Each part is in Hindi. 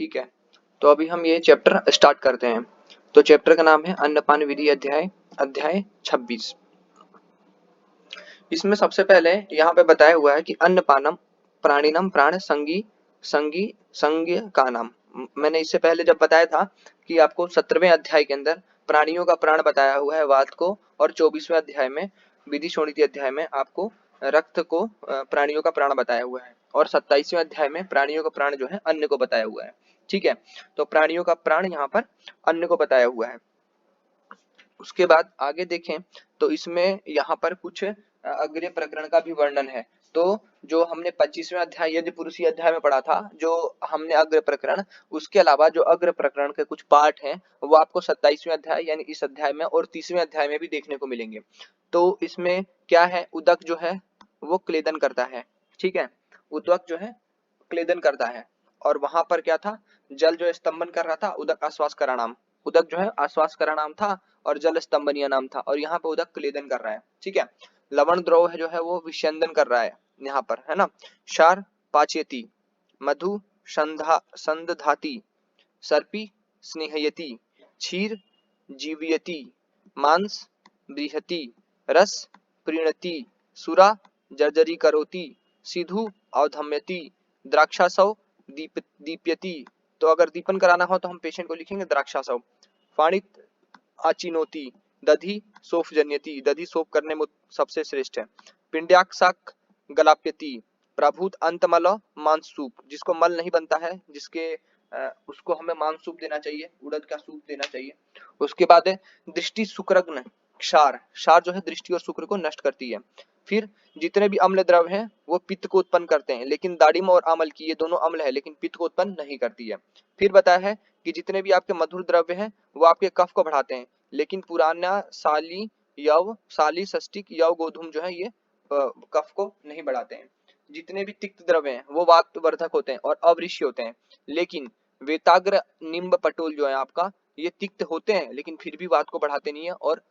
ठीक है, तो अभी हम ये चैप्टर स्टार्ट करते हैं। तो चैप्टर का नाम है अन्नपान विधि, अध्याय अध्याय 26। इसमें सबसे पहले यहाँ पे बताया हुआ है कि अन्नपानम प्राणिनम प्राण संगी संगी संज्ञ का नाम। मैंने इससे पहले जब बताया था कि आपको 17वें अध्याय के अंदर प्राणियों का प्राण बताया हुआ है वात को, और 24वें अध्याय में विधि शोणिति अध्याय में आपको रक्त को प्राणियों का प्राण बताया हुआ है, और 27वें अध्याय में प्राणियों का प्राण जो है अन्न को बताया हुआ है। ठीक है, तो प्राणियों का प्राण यहाँ पर अन्न को बताया हुआ है। उसके बाद आगे देखें तो इसमें यहाँ पर कुछ अग्र प्रकरण का भी वर्णन है। तो जो हमने 25वें अध्याय यज्ञ पुरुषी अध्याय में पढ़ा था, जो हमने अग्र प्रकरण, उसके अलावा जो अग्र प्रकरण के कुछ पार्ट हैं वो आपको 27वें अध्याय यानी इस अध्याय में और 30वें अध्याय में भी देखने को मिलेंगे। तो इसमें क्या है, उदक जो है वो क्लेदन करता है। ठीक है, उदक जो है क्लेदन करता है, और वहां पर क्या था, जल जो स्तंभन कर रहा था, उदक आश्वास करा नाम। उदक जो है आश्वास करा नाम था और जल स्तंभनीय नाम था, और यहाँ पे उदक क्लेदन कर रहा है। ठीक है, लवण द्रव है जो है वो विषंदन कर रहा है यहाँ पर, है ना। क्षार पाचयति, मधु संदधाति, सर्पी स्नेहयति, क्षीर जीवयति, मांस बृहति, रस प्रीणति, सुरा जर्जरी करोति, सिधु अवधम्यति, द्राक्षासव दीप्यति। तो अगर दीपन कराना हो तो हम पेशेंट को लिखेंगे द्राक्षासव। फाणित आचिनोति, दधि सोफ जन्यति, दधि सोफ करने में सबसे श्रेष्ठ है। पिंड्याक्षाक गलाप्यति, प्रभूत अंतमल मांस सूप, जिसको मल नहीं बनता है, जिसके उसको हमें मांस सूप देना चाहिए, उड़द का सूप देना चाहिए। उसके बाद है दृष्टि शुक्रग्न क्षार, क्षार जो है दृष्टि और शुक्र को नष्ट करती है। फिर जितने भी अम्ल द्रव हैं वो पित्त को उत्पन्न करते हैं, लेकिन दाड़िम और अम्ल की, ये दोनों अम्ल है लेकिन पित्त को उत्पन्न नहीं करती है। फिर बताया है कि जितने भी आपके मधुर द्रव्य हैं वो आपके कफ को बढ़ाते हैं, लेकिन पुराना साली यव साली षष्टिक यव गोधूम जो है ये कफ को नहीं बढ़ाते हैं। जितने भी तिक्त द्रव्य हैं वो वातवर्धक होते हैं और अवृष्य होते हैं, लेकिन वेताग्र निम्ब पटोल जो है आपका, ये तिक्त होते हैं लेकिन फिर भी वात को बढ़ाते नहीं है, और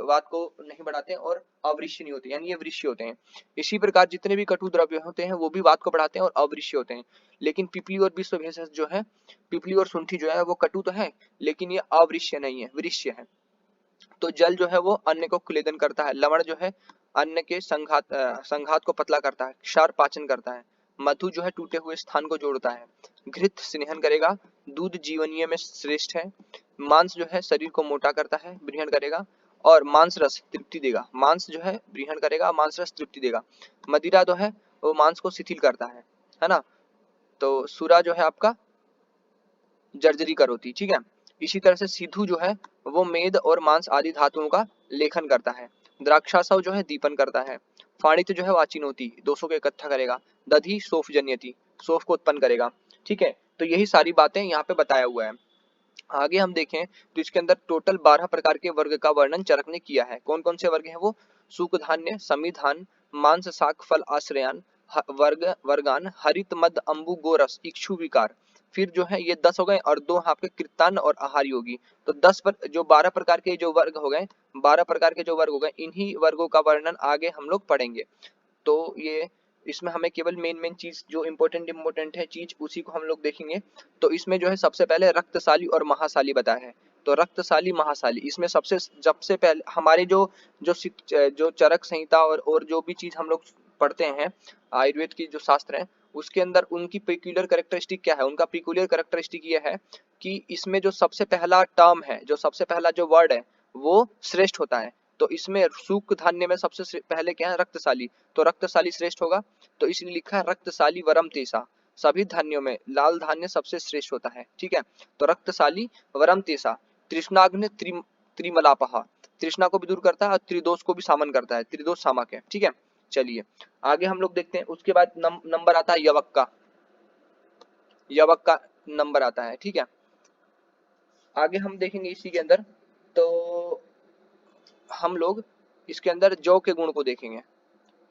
वात को नहीं बढ़ाते हैं, और अवृष्य नहीं होते, यानी ये वृष्य होते हैं। इसी प्रकार जितने भी कटु द्रव्य होते हैं वो भी वात को बढ़ाते हैं और अवृष्य होते हैं। लेकिन पिपली और विश्व भेषज जो है, पिपली और सुंठी जो है वो कटु तो है लेकिन ये अवृष्य नहीं है, वृष्य है। तो जल जो है वो अन्न को क्लेदन करता है, लवण जो है अन्न के संघात को पतला करता है, क्षार पाचन करता है, मधु जो है टूटे हुए स्थान को जोड़ता है, घृत स्नेहन करेगा, दूध जीवनीय में श्रेष्ठ है, मांस जो है शरीर को मोटा करता है, ब्रीहण करेगा, और मांस रस तृप्ति देगा। मांस जो है ब्रीहण करेगा, मांस रस तृप्ति देगा। मदिरा जो है वो मांस को शिथिल करता है ना। तो सुरा जो है आपका जर्जरी करोती। ठीक है, इसी तरह से सिधु जो है वो मेद और मांस आदि धातुओं का लेखन करता है। द्राक्षासव जो है दीपन करता है। फाणित जो है वाचिनोति, दोषों को इकट्ठा करेगा। दधि सोफ जन्यति, सोफ को उत्पन्न करेगा। ठीक है, तो यही सारी बातें यहाँ पे बताया हुआ है। आगे हम देखें तो इसके अंदर टोटल 12 प्रकार के वर्ग का वर्णन चरक ने किया है। कौन कौन से वर्ग हैं वो, सुख धान्य, समिधान, मांस शाक फल आश्रयान, वर्गान, हरित मद अंबु गोरस इक्षु विकार। फिर जो है ये 10 हो गए, और 2 आपके कृतान और आहार योगी। तो 10 पर जो 12 प्रकार के जो वर्ग हो गए, 12 प्रकार के जो वर्ग हो गए, इन्हीं वर्गों का वर्णन आगे हम लोग पढ़ेंगे। तो ये इसमें हमें केवल मेन चीज जो इम्पोर्टेंट है चीज, उसी को हम लोग देखेंगे। तो इसमें जो है सबसे पहले रक्तशाली और महाशाली बताया है। तो रक्तशाली महाशाली, इसमें सबसे पहले हमारे जो चरक संहिता और जो भी चीज हम लोग पढ़ते हैं आयुर्वेद की जो शास्त्र है, उसके अंदर उनकी पेक्यूलियर कैरेक्टरिस्टिक क्या है, उनका पेक्यूलियर कैरेक्टरिस्टिक ये है कि इसमें जो सबसे पहला टर्म है, जो सबसे पहला जो वर्ड है वो श्रेष्ठ होता है। तो इसमें सूक धान्य में सबसे पहले क्या है, रक्तशाली, तो रक्तशाली श्रेष्ठ होगा। तो इसलिए लिखा है रक्तशाली वरम तेसा, सभी धान्यों में लाल धान्य सबसे श्रेष्ठ होता है। ठीक है, तो रक्तशाली वरम तेसा। तृष्णाग्नि त्रिमलापहा, तृष्णा को भी दूर करता है और त्रिदोष को भी सामन करता है, त्रिदोष सामक है। ठीक है, चलिए आगे हम लोग देखते हैं। उसके बाद नंबर आता है यवक का, यवक का नंबर आता है। ठीक है, आगे हम देखेंगे इसी के अंदर, तो हम लोग इसके अंदर जौ के गुण को देखेंगे।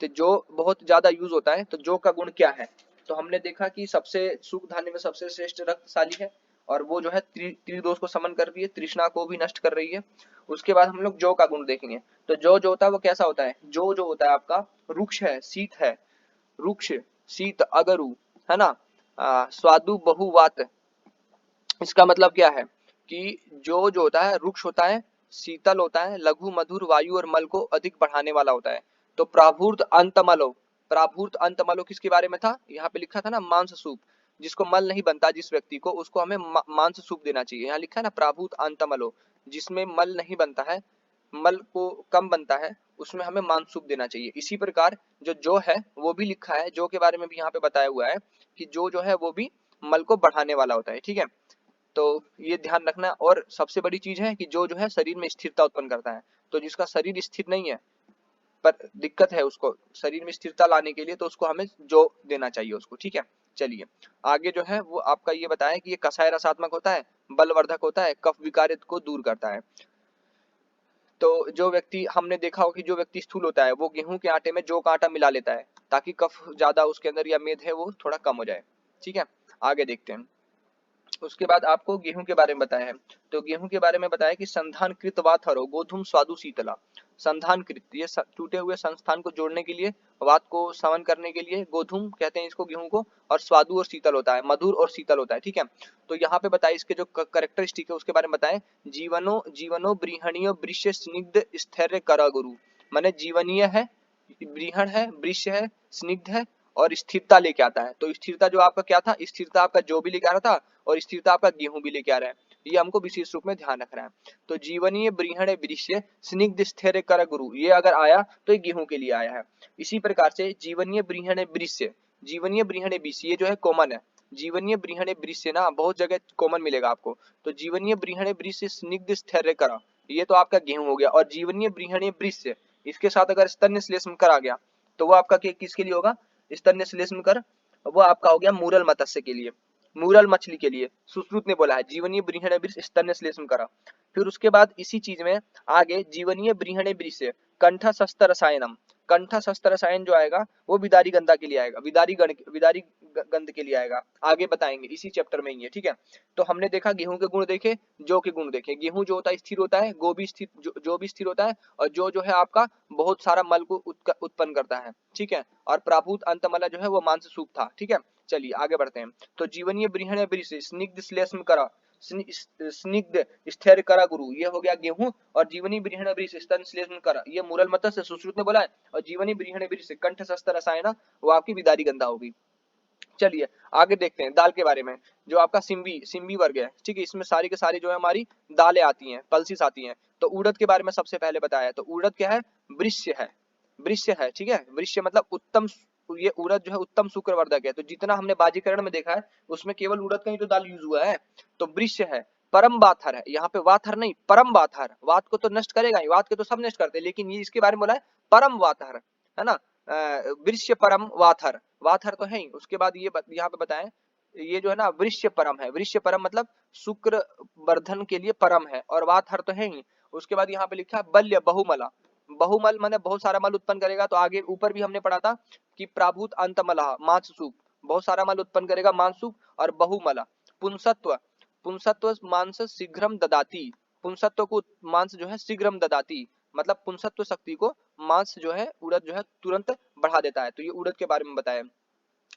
तो जौ बहुत ज्यादा यूज होता है, तो जौ का गुण क्या है, तो हमने देखा कि सबसे सुख धान्य में सबसे श्रेष्ठ रक्तशाली है, और वो जो है त्रिदोष को समन कर रही है, तृष्णा को भी नष्ट कर रही है। उसके बाद हम लोग जौ का गुण देखेंगे। तो जौ जो होता है वो कैसा होता है, जौ जो होता है आपका रुक्ष है, शीत है, रुक्ष शीत अगरु, है ना, स्वादु बहुवात, इसका मतलब क्या है कि जो होता है रुक्ष होता है, शीतल होता है, लघु मधुर, वायु और मल को अधिक बढ़ाने वाला होता है। तो प्राभूर्त अंतमलो, प्राभूर्त अंतमलो किसके बारे में था, यहाँ पे लिखा था ना मांस सूप, जिसको मल नहीं बनता जिस व्यक्ति को, उसको हमें मांस सूप देना चाहिए। यहाँ लिखा है ना प्राभूत अंतमलो, जिसमें मल नहीं बनता है, मल को कम बनता है, उसमें हमें मांस सूप देना चाहिए। इसी प्रकार जो है वो भी लिखा है, जो के बारे में भी यहाँ पे बताया हुआ है कि जो है वो भी मल को बढ़ाने वाला होता है। ठीक है, तो ये ध्यान रखना। और सबसे बड़ी चीज है कि जो है शरीर में स्थिरता उत्पन्न करता है। तो जिसका शरीर स्थिर नहीं है, पर दिक्कत है उसको शरीर में स्थिरता लाने के लिए, तो उसको हमें जो देना चाहिए उसको। ठीक है, चलिए आगे जो है वो आपका ये बताया कि ये कषाय रसात्मक होता है, बलवर्धक होता है, कफ विकारित को दूर करता है। तो जो व्यक्ति हमने देखा हो कि जो व्यक्ति स्थूल होता है वो गेहूं के आटे में जौ का आटा मिला लेता है, ताकि कफ ज्यादा उसके अंदर या मेद है वो थोड़ा कम हो जाए। ठीक है, आगे देखते हैं। उसके बाद आपको गेहूं के बारे में बताया है। तो गेहूं के बारे में बताया कि संधानकृत वाथरो गोधूम स्वादु शीतला। संधानकृत, ये टूटे हुए संस्थान को जोड़ने के लिए, वात को समन करने के लिए, गोधूम कहते हैं इसको गेहूं को, और स्वादु और शीतल होता है, मधुर और शीतल होता है। ठीक है, तो यहाँ पे बताया इसके जो करेक्टरिस्टिक है उसके बारे में बताए। जीवनो जीवनो ब्रीहणीय वृष्य स्निग्ध स्थैर्य कर गुरु, माने जीवनीय है, ब्रीहण है, वृष्य है, स्निग्ध है और स्थिरता लेके आता है। तो स्थिरता जो आपका क्या था, स्थिरता आपका जो भी लेके आ रहा था, और स्थिरता आपका गेहूं भी लेके आ रहा है। ये हमको विशेष रूप में ध्यान रखना है। तो जीवनीय ब्रीहण वृष्य स्निग्ध स्थिर कर गुरु, ये अगर आया तो ये गेहूं के लिए आया है। इसी प्रकार से जीवनीय ब्रीहण वृष्य, जीवनीय ब्रीहण वृष्य ये जो है कॉमन है। जीवनीय ब्रीहण वृष्य ना बहुत जगह कॉमन मिलेगा आपको। तो जीवनीय ब्रीहण वृष्य स्निग्ध स्थिर कर, ये तो आपका गेहूं हो गया। और जीवनीय ब्रीहण वृष्य, इसके साथ अगर स्तन्य श्लेष्म कर आ गया तो वो आपका किसके लिए होगा, स्तन्य श्लेष्म कर, वो आपका हो गया मूरल मत्स्य के लिए, मूरल मछली के लिए। सुश्रुत ने बोला है जीवनीय ब्रीहण वृष स्तन्य श्लेष्म करा। फिर उसके बाद इसी चीज में आगे जीवनीय ब्रीहण वृष कंठ शस्त्र रसायनम, कंठ शस्त्र रसायन जो आएगा वो विदारी गंधा के लिए आएगा, विदारी गंध के लिए आएगा। आगे बताएंगे इसी चैप्टर में ही है। ठीक है, तो हमने देखा गेहूं के गुण देखे, जौ के गुण देखे। गेहूं जो होता है स्थिर होता है, गो भी स्थिर, जो भी स्थिर होता है, और जो है आपका बहुत सारा मल को उत्पन्न करता है। ठीक है, और प्राभूत अंतमला जो है वो मांस सूप था। ठीक है, चलिए आगे बढ़ते हैं। तो जीवनीय ब्रीहण वृष स्निग्ध श्लेष्म करा, स्निग्ध स्थिर करा गुरु, ये हो गया गेहूं। और जीवनी ब्रीहण वृष स्तन श्लेष्म करा, ये मूरल मत्स्य सुश्रुत ने बोला है। और जीवनी ब्रीहण वृष कंठ शस्त्र रसायन, वो आपकी विदारी गंधा होगी। चलिए आगे देखते हैं दाल के बारे में। जो आपका सिम्बी सिम्बी वर्ग है, ठीक है, इसमें सारी के सारी जो है हमारी दालें आती हैं, पल्सिस आती हैं। तो उड़द के बारे में सबसे पहले बताया है। तो उड़द क्या है, वृष्य है, वृष्य है। ठीक है, वृष्य मतलब उत्तम, ये उड़द जो है उत्तम शुक्रवर्धक है। तो जितना हमने बाजीकरण में देखा है उसमें केवल उड़द का ही तो दाल यूज हुआ है। तो वृष्य है, परम वाथर है, यहाँ पे वाथर नहीं परम वाथर, वात को तो नष्ट करेगा ही, वात के तो सब नष्ट करते हैं, लेकिन ये इसके बारे में बोला है परम वाथर, है ना। वृष्य परम वाथर, वाथर तो है ही। उसके बाद ये यहाँ पे बताएं, ये जो है ना वृष्य परम है, वृष्य परम मतलब शुक्र वर्धन के लिए परम है, और वाथर तो है ही। उसके बाद यहाँ पे लिखा है बल्य बहुमला, बहुमल माने बहुत सारा मल उत्पन्न करेगा। तो आगे ऊपर भी हमने पढ़ा था कि प्राभूत अंतमला मांससूप, बहुत सारा मल उत्पन्न करेगा मांससूप। और बहुमला पुंसत्व, पुंसत्व मांस शीघ्रम ददाती, पुंसत्व को मांस जो है शीघ्रम ददाती, मतलब पुंसत्व शक्ति को मांस जो है उड़द जो है तुरंत बढ़ा देता है। तो ये उड़द के बारे में बताया।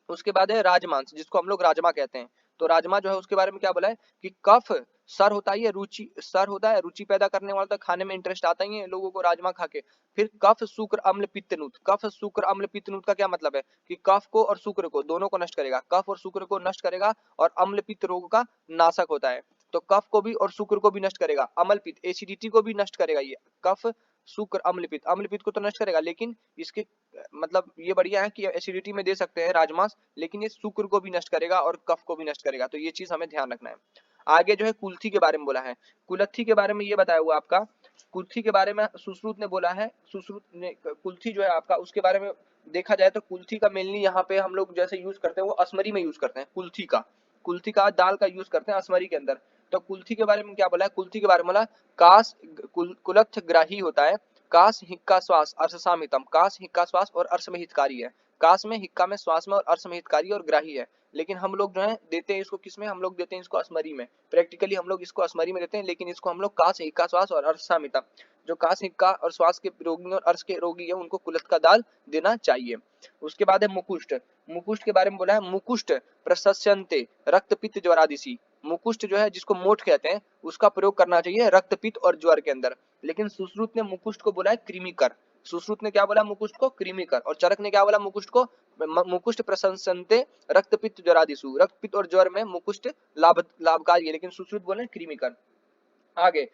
उसके बाद है राजमांस, जिसको हम लोग राजमा कहते हैं। तो राजमा जो है उसके बारे में क्या बोला है कि कफ सर होता है, ये रुचि सर होता है, रुचि पैदा करने वाला, तो खाने में इंटरेस्ट आता ही है लोगों को राजमा खा के। फिर कफ शुक्र अम्ल पित्तनूत, कफ शुक्र अम्ल पित्तनूत का क्या मतलब है कि कफ को और शुक्र को दोनों को नष्ट करेगा, कफ और शुक्र को नष्ट करेगा, और अम्ल पित्त रोग का नाशक होता है। तो कफ को भी और शुक्र को भी नष्ट करेगा, अम्ल पित्त एसिडिटी को भी नष्ट करेगा। ये कफ शुक्र अम्ल पित्त, अम्ल पित्त को तो नष्ट करेगा, लेकिन इसके मतलब ये बढ़िया है कि एसिडिटी में दे सकते हैं राजमांस, लेकिन ये शुक्र को भी नष्ट करेगा और कफ को भी नष्ट करेगा। तो ये चीज हमें ध्यान रखना है। आगे जो है कुल्थी के बारे में बोला है, कुलत्थी के बारे में ये बताया हुआ आपका। कुल्थी के बारे में सुश्रुत ने बोला है, सुश्रुत ने कुल्थी जो है आपका उसके बारे में देखा जाए तो कुल्थी का मेनली यहाँ पे हम लोग जैसे यूज करते हैं वो असमरी में यूज करते हैं। कुल्थी का दाल का यूज करते हैं असमरी के अंदर। तो कुल्थी के बारे में क्या बोला है, कुल्थी के बारे में बोला कास कुलत्थ ग्राही होता है, कास हिक्का श्वास अर्थ सामितम, कास हिक्का श्वास और अर्थ में हितकारी है। कास में, हिक्का में, श्वास में और अर्थ में हितकारी और ग्राही है। लेकिन हम लोग जो है देते हैं इसको किसमें, हम लोग देते हैं इसको असमरी में, प्रैक्टिकली हम लोग इसको असमरी में देते हैं, लेकिन इसको हम लोग कास हिक्का श्वास और अर्थ सामितम, जो कास हिक्का और श्वास के रोगी और अर्थ के रोगी है उनको कुलत्थ का दाल देना चाहिए। उसके बाद है मुकुष्ट, मुकुष्ट के बारे में बोला है मुकुष्ट प्रशस्यन्ते रक्त पित्त ज्वरादिशी, मुकुष्ट जो है जिसको मोठ कहते हैं उसका प्रयोग करना चाहिए रक्तपित्त और ज्वर के अंदर। लेकिन सुश्रुत ने मुकुष्ट को बोला है कृमिकर। सुश्रुत ने क्या बोला मुकुष्ट को कृमिकर, और चरक ने क्या बोला मुकुष्ट को मुकुष्ट प्रशंसन्ते रक्तपित्त ज्वरादिषु। रक्तपित्त और ज्वर में मुकुष्ट लाभकारी है, लेकिन सुश्रुत बोले कृमिकर। आगे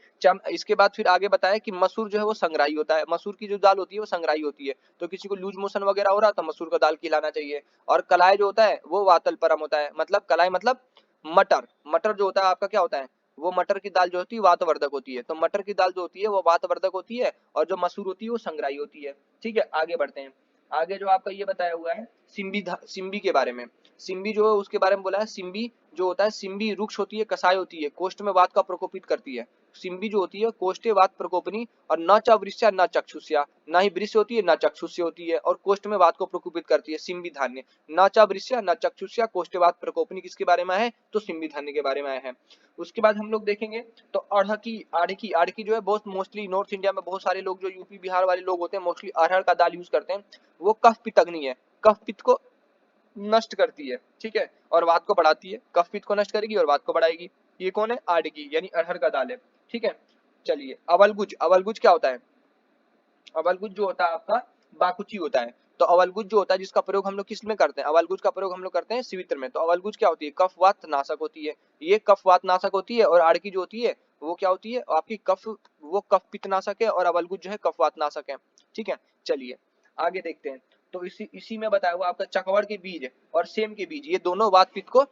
इसके बाद फिर आगे बताया कि मसूर जो है वो संग्राही होता है। मसूर की जो दाल होती है वो संग्राही होती है। तो किसी को लूज मोशन वगैरह हो रहा है तो मसूर का दाल खिलाना चाहिए। और कलाई जो होता है वो वातलपरम होता है। मतलब कलाई मतलब मटर। मटर जो होता है आपका क्या होता है, वो मटर की दाल जो होती है वातवर्धक होती है। तो मटर की दाल जो होती है वो वातवर्धक होती है, और जो मसूर होती है वो संग्राही होती है। ठीक है, आगे बढ़ते हैं। आगे जो आपका ये बताया हुआ है सिम्बी के बारे में। सिम्बी जो है उसके बारे में बोला है। सिम्बी जो होता है, सिम्बी रुक्ष होती है, कषाय होती है, कोष्ठ में वात का प्रकोपित करती है। सिम्बी जो होती है कोष्ठे वात प्रकोपनी, और न च वृष्या न चक्षुष्या, ना ही वृष्य होती है न चक्षुष्य होती है, और कोष्ठ में वात को प्रकोपित करती है। सिम्बी धान्य न च वृष्या न चक्षुष्या कोष्ठे वात प्रकोपनी किसके बारे में है, तो सिम्बी धान्य के बारे में है। उसके बाद हम लोग देखेंगे तो अड़हकी आड़की। आड़की जो है बहुत मोस्टली नॉर्थ इंडिया में बहुत सारे लोग जो यूपी बिहार वाले लोग होते हैं मोस्टली अरहर का दाल यूज करते हैं। वो कफ पित्त अग्नि है, कफ पित्त को नष्ट करती है। ठीक है, और वात को बढ़ाती है। कफ पित्त को नष्ट करेगी और वात को बढ़ाएगी। ये कौन है, आड़की यानी अरहर का दाल है। ठीक है, चलिए अवलगुज। अवलगुज क्या होता है, अवलगुज जो होता है आपका बाकुची होता है। तो अवलगुज जो होता है जिसका प्रयोग हम लोग किस में करते हैं, अवलगुज का प्रयोग हम लोग करते हैं सिवित्र में। तो अवलगुज क्या होती है, कफवात नाशक होती है। ये कफवात नाशक होती है, और आड़की जो होती है वो क्या होती है आपकी वो कफ पित्त नाशक है, और अवलगुज जो है कफवात नाशक है। ठीक है, चलिए आगे देखते हैं। तो इसी में बताया हुआ आपका चकवड़ के बीज और सेम के बीज, ये दोनों वात पित्त को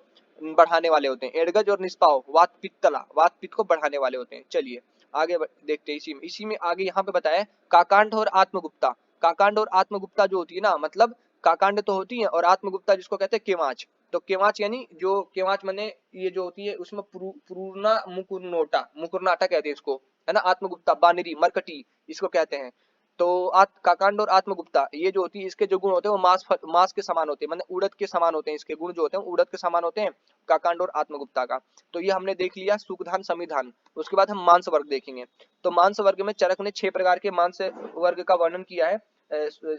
बढ़ाने वाले होते हैं। एड़गज और निष्पाव वात पित्तला, वात पित्त को बढ़ाने वाले होते हैं। चलिए आगे देखते हैं। इसी में आगे यहाँ पे बताया काकांड और आत्मगुप्ता। काकांड और आत्मगुप्ता जो होती है ना, मतलब काकांड तो होती है और आत्मगुप्ता जिसको कहते हैं केवाच। तो केवाच यानी जो केवाच माने ये जो होती है उसमें पुरूना मुकुरनाटा कहते हैं इसको, है ना। आत्मगुप्ता बानरी मरकटी इसको कहते हैं। तो काकांड और आत्मगुप्ता ये जो होती है इसके जो गुण होते हैं वो मांस के समान होते हैं, मतलब उड़द के समान होते हैं। इसके गुण जो होते हैं उड़द के समान होते हैं, काकांड और आत्मगुप्ता का। तो ये हमने देख लिया सुखधान संविधान। उसके बाद हम मांस वर्ग देखेंगे। तो मांस वर्ग में चरक ने 6 प्रकार के मांस वर्ग का वर्णन किया है।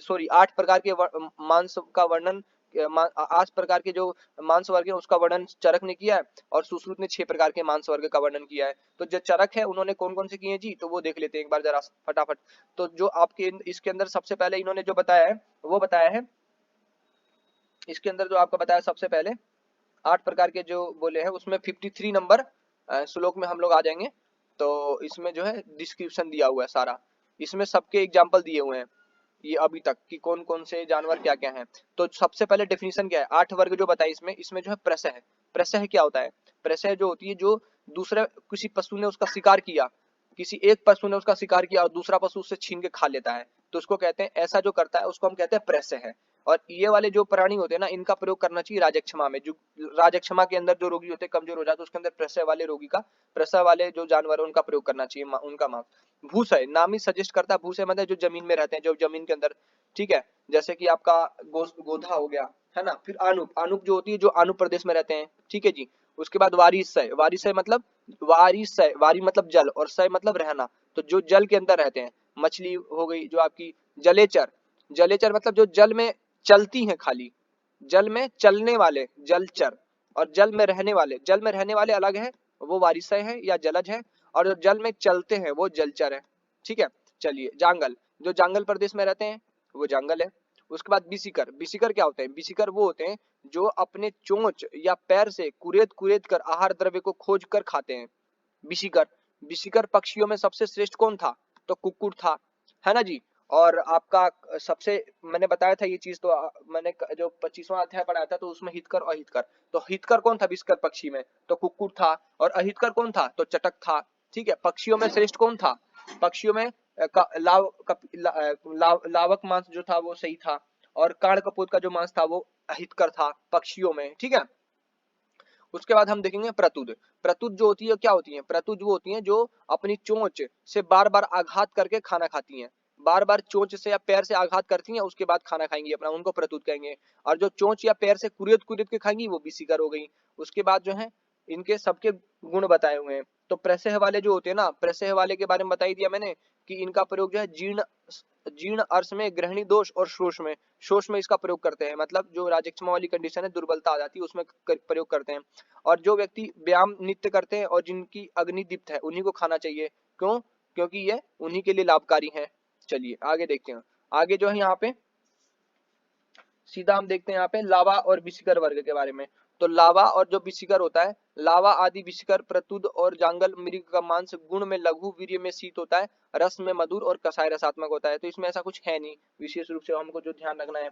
सॉरी 8 प्रकार के मांस का वर्णन, 8 प्रकार के जो मांस वर्ग है उसका वर्णन चरक ने किया है, और सुश्रुत ने 6 प्रकार के मांस वर्ग का वर्णन किया है। तो जो चरक है उन्होंने कौन कौन से किए हैं जी, तो वो देख लेते हैं एक बार जरा फटाफट। तो जो आपके इसके अंदर सबसे पहले इन्होंने जो बताया है वो बताया है, इसके अंदर जो आपका बताया सबसे पहले 8 प्रकार के जो बोले हैं उसमें 53 नंबर श्लोक में हम लोग आ जाएंगे। तो इसमें जो है डिस्क्रिप्शन दिया हुआ है सारा, इसमें सबके एग्जाम्पल दिए हुए हैं ये अभी तक कि कौन कौन से जानवर क्या क्या हैं। तो सबसे पहले डेफिनेशन क्या है, 8 वर्ग जो बताए इसमें जो है प्रसह है। प्रसह क्या होता है, प्रसह जो होती है जो दूसरे किसी पशु ने उसका शिकार किया, किसी एक पशु ने उसका शिकार किया और दूसरा पशु उससे छीन के खा लेता है, तो उसको कहते हैं, ऐसा जो करता है उसको हम कहते हैं प्रसह है। और ये वाले जो प्राणी होते हैं ना इनका प्रयोग करना चाहिए राजक्षमा में। जो राजक्षमा के अंदर जो रोगी होते हैं कमजोर हो जाते हैं उसके अंदर प्रसव वाले रोगी का, प्रसव वाले जो जानवर है उनका प्रयोग करना चाहिए उनका मांस। भूसय नाम ही सजेस्ट करता है, भूसय मतलब जो जमीन में रहते हैं, जो जमीन के अंदर। ठीक है, जैसे कि आपका गोधा हो गया, है ना। फिर आनुप, आनुप जो होती है जो आनुप प्रदेश में रहते हैं। ठीक है जी। उसके बाद वारिसय, वारिसय मतलब वारिसय, वारी मतलब जल और सय मतलब रहना, तो जो जल के अंदर रहते हैं। मछली हो गई जो आपकी जलेचर, जलेचर मतलब जो जल में चलती हैं, खाली जल में चलने वाले जलचर, और जल में रहने वाले अलग है, वो वारिसय है या जलज है, और जो जल में चलते हैं वो जलचर है। ठीक है, चलिए जांगल, जो जांगल प्रदेश में रहते हैं वो जांगल है। उसके बाद बिसिकर, बिसिकर क्या होते हैं, बिसिकर वो होते हैं जो अपने चोंच या पैर से कुरेद कुरेद कर आहार द्रव्य को खोज कर खाते हैं। बिसिकर, बिसिकर पक्षियों में सबसे श्रेष्ठ कौन था, तो कुक्कुट था, है ना जी। और आपका सबसे मैंने बताया था ये चीज, तो मैंने जो 25वां अध्याय पढ़ाया था तो उसमें हितकर और अहितकर, तो हितकर कौन था बिसिकर पक्षी में, तो कुक्कुट था, और अहितकर कौन था, तो चटक था। ठीक है, पक्षियों में श्रेष्ठ कौन था, पक्षियों में लावक मांस जो था वो सही था, और काड़ कपोत का जो मांस था वो अहितकर था पक्षियों में। ठीक है, उसके बाद हम देखेंगे प्रतुद। प्रतुद जो होती है क्या होती है, प्रतुद वो होती है जो अपनी चोंच से बार बार आघात करके खाना खाती हैं, बार बार चोंच से या पैर से आघात करती हैं उसके बाद खाना खाएंगी अपना, उनको प्रतुद कहेंगे। और जो चोंच या पैर से कुरेद कुरेद के खाएंगी वो बिसिकर हो गई। उसके बाद जो है इनके सबके गुण बताए हुए हैं। तो प्रसह वाले जो होते हैं ना, प्रसह वाले के बारे में बता ही दिया मैंने कि इनका प्रयोग जो है जीर्ण जीर्ण अर्श में, ग्रहणी दोष और शोष में इसका प्रयोग करते हैं। मतलब जो राजक्षमा वाली कंडीशन है, दुर्बलता आ जाती है, उसमें प्रयोग करते हैं। और जो व्यक्ति व्यायाम नित्य करते हैं और जिनकी अग्नि दीप्त है, उन्हीं को खाना चाहिए। क्यों? क्योंकि ये उन्हीं के लिए लाभकारी है। चलिए आगे देखते हैं। आगे जो है यहाँ पे सीधा हम देखते हैं यहाँ पे लावा और विसिकर वर्ग के बारे में। तो लावा और जो विसिकर होता है, लावा आदि विसिकर प्रतुद और जांगल मृग का मांस गुण में लघु, वीर्य में शीत होता है, रस में मधुर और कसाय रसात्मक होता है। तो इसमें ऐसा कुछ है नहीं विशेष रूप से हमको जो ध्यान रखना है।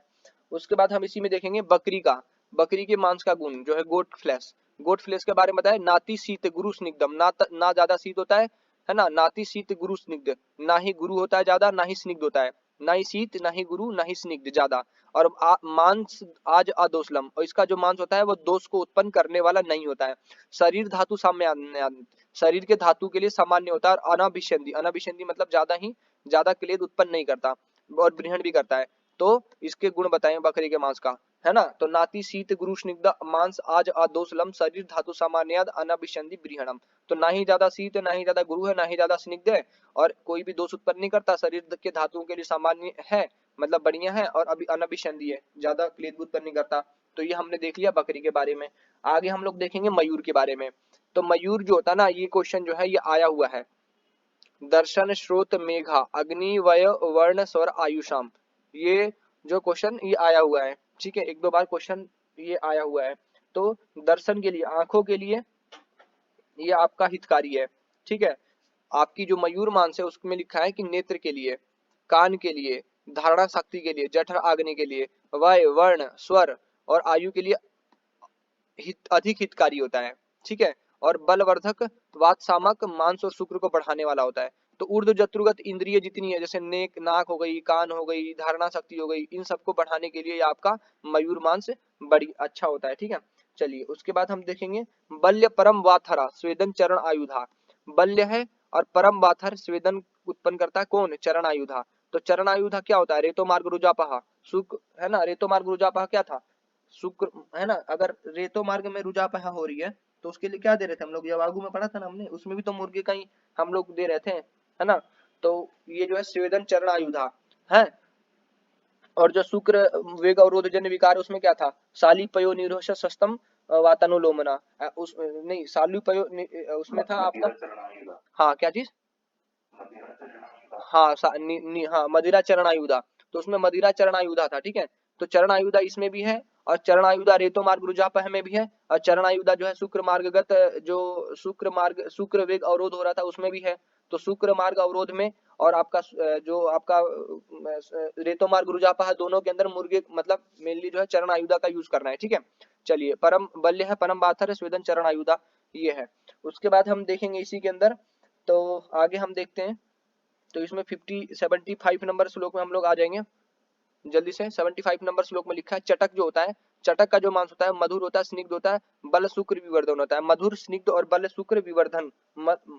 उसके बाद हम इसी में देखेंगे बकरी का, बकरी के मांस का गुण जो है गोट फ्लैश। गोट फ्लैश के बारे में बताया, नाति शीत गुरु स्निग्धम, ना ज्यादा शीत होता है ना, नाति शीत गुरु स्निग्ध, ना ही गुरु होता है ज्यादा, ना ही स्निग्ध होता है, ना ही शीत, ना ही गुरु, ना ही स्निग्ध ज्यादा। और मांस आज अदोषलम, और इसका जो मांस होता है वो दोष को उत्पन्न करने वाला नहीं होता है। शरीर धातु साम्य, शरीर के धातु के लिए सामान्य होता है। और अनाभिषंदी, अनाभिषंदी मतलब ज्यादा क्लेद उत्पन्न नहीं करता और ग्रहण भी करता है। तो इसके गुण बताएं बकरी के मांस का, है ना। तो नाति शीत गुरु स्निग्ध मांस आज अदोषलम, शरीर धातु सामान्याद अनाभिषंदी ब्रीहणम। तो ना ही ज्यादा शीत है, ना ही ज्यादा गुरु है, ना ही ज्यादा स्निग्ध है, और कोई भी दोष उत्पन्न नहीं करता, शरीर के धातुओं के लिए सामान्य है, मतलब बढ़िया है, और अभी अनाभिसंधी है, ज्यादा क्लेद उत्पन्न नहीं करता। तो ये हमने देख लिया बकरी के बारे में। आगे हम लोग देखेंगे मयूर के बारे में। तो मयूर जो होता है ना, ये क्वेश्चन जो है ये आया हुआ है, दर्शन स्रोत मेघा अग्नि वय वर्ण स्वर आयुषाम, ये जो क्वेश्चन ये आया हुआ है, ठीक है, एक दो बार क्वेश्चन ये आया हुआ है। तो दर्शन के लिए, आंखों के लिए ये आपका हितकारी है, ठीक है। आपकी जो मयूर मांस है उसमें लिखा है कि नेत्र के लिए, कान के लिए, धारणा शक्ति के लिए, जठर आग्नि के लिए, वय वर्ण स्वर और आयु के लिए अधिक हितकारी होता है, ठीक है। और बलवर्धक, वातसामक, मांस और शुक्र को बढ़ाने वाला होता है। तो ऊर्ध्व जत्रुगत इंद्रिय जितनी है, जैसे नेक, नाक हो गई, कान हो गई, धारणा शक्ति हो गई, इन सबको बढ़ाने के लिए आपका मयूर मांस बड़ी अच्छा होता है, ठीक है। चलिए उसके बाद हम देखेंगे बल्य परम वाथरा स्वेदन चरण आयुधा। बल्य है और परम वाथर स्वेदन उत्पन्न करता है कौन? चरण आयुधा। तो चरण आयुधा क्या होता है? रेतो मार्ग रुजापहा, सुख है ना, रेतो मार्ग रुजापहा क्या था? शुक्र है ना। अगर रेतो मार्ग में रुजापहा हो रही है तो उसके लिए क्या दे रहे थे हम लोग? यवागु में पढ़ा था ना हमने, उसमें भी तो मुर्गे का ही हम लोग दे रहे थे, है ना। तो ये जो है स्वेदन चरण आयुधा है। और जो शुक्र वेग अवरोध जन्य विकार, उसमें क्या था? सालीपयो निरोष सस्तम वातानुलोमना, उस नहीं सालुपयो उसमें था आपका, हाँ क्या चीज, हाँ हाँ मदिरा चरणायुधा। तो उसमें मदिरा चरणायुधा था, ठीक है। तो चरणायुधा इसमें भी है, और चरणायुधा रेतो मार्ग रुजापह में भी है, और चरणायुधा जो है शुक्र मार्गगत, जो शुक्र वेग अवरोध हो रहा था उसमें भी है। तो शुक्र मार्ग अवरोध में और आपका जो आपका रेतो मार्ग रुजापह, दोनों के अंदर मुर्गे मतलब मेनली जो है चरणायुधा का यूज करना है, ठीक है। चलिए परम बल्य है, परम बाथर है, स्वेदन चरणायुधा ये है। उसके बाद हम देखेंगे इसी के अंदर, तो आगे हम देखते हैं। तो इसमें 75 नंबर श्लोक में हम लोग आ जाएंगे जल्दी से। 75 नंबर श्लोक में लिखा है चटक जो होता है, चटक का जो मांस होता है मधुर होता है, स्निग्ध होता है, बल शुक्र विवर्धन होता है। मधुर स्निग्ध और बल शुक्र विवर्धन,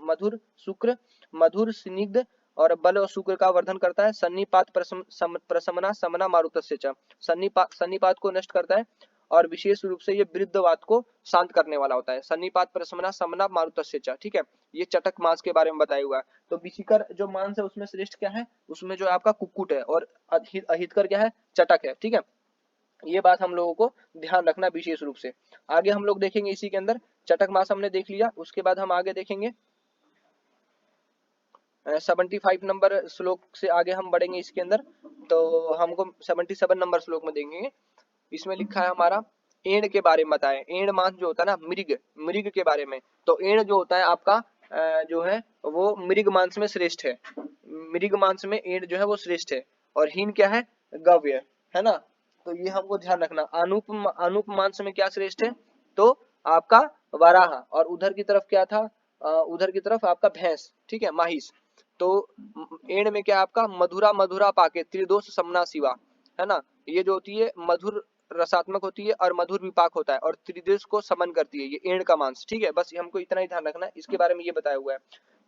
मधुर शुक्र, मधुर स्निग्ध और बल और शुक्र का वर्धन करता है। सन्निपात प्रशमना समना मारुतस्य च, सन्निपात को नष्ट करता है, और विशेष रूप से ये वृद्धवात को शांत करने वाला होता है। सन्निपात प्रशमना समना मारुतस्य च, ठीक है। ये चटक मांस के बारे में बताया हुआ है। तो विशिकर जो मांस है उसमें श्रेष्ठ क्या है? उसमें जो आपका कुक्कुट है, और अहितकर क्या है? चटक है, ठीक है। ये बात हम लोगों को ध्यान रखना विशेष रूप से। आगे हम लोग देखेंगे इसी के अंदर, चटक मांस हमने देख लिया। उसके बाद हम आगे देखेंगे 75 नंबर श्लोक से आगे हम बढ़ेंगे इसके अंदर, तो हमको 77 नंबर श्लोक में देखेंगे। इसमें लिखा है हमारा एंड के बारे में बताएं। एंड मांस जो होता है ना, मृग के बारे में। तो एंड जो होता है आपका जो है वो मृग मांस में श्रेष्ठ है। मृग मांस में एंड जो है वो श्रेष्ठ है। और हीन क्या है? गव्य, है ना। तो ये हमको ध्यान रखना। अनूप मांस में क्या श्रेष्ठ है? तो आपका वराह। और उधर की तरफ क्या था? उधर की तरफ आपका भैंस, ठीक है, माहिस। तो एंड में क्या आपका? मधुरा मधुरा पाके त्रिदोष समना शिवा, है ना। ये जो होती है मधुर रसात्मक होती है और मधुर विपाक होता है, और त्रिदेश को समन करती है, ये एंड का मांस, ठीक है। बस हमको इतना ही ध्यान रखना है, इसके बारे में ये बताया हुआ है।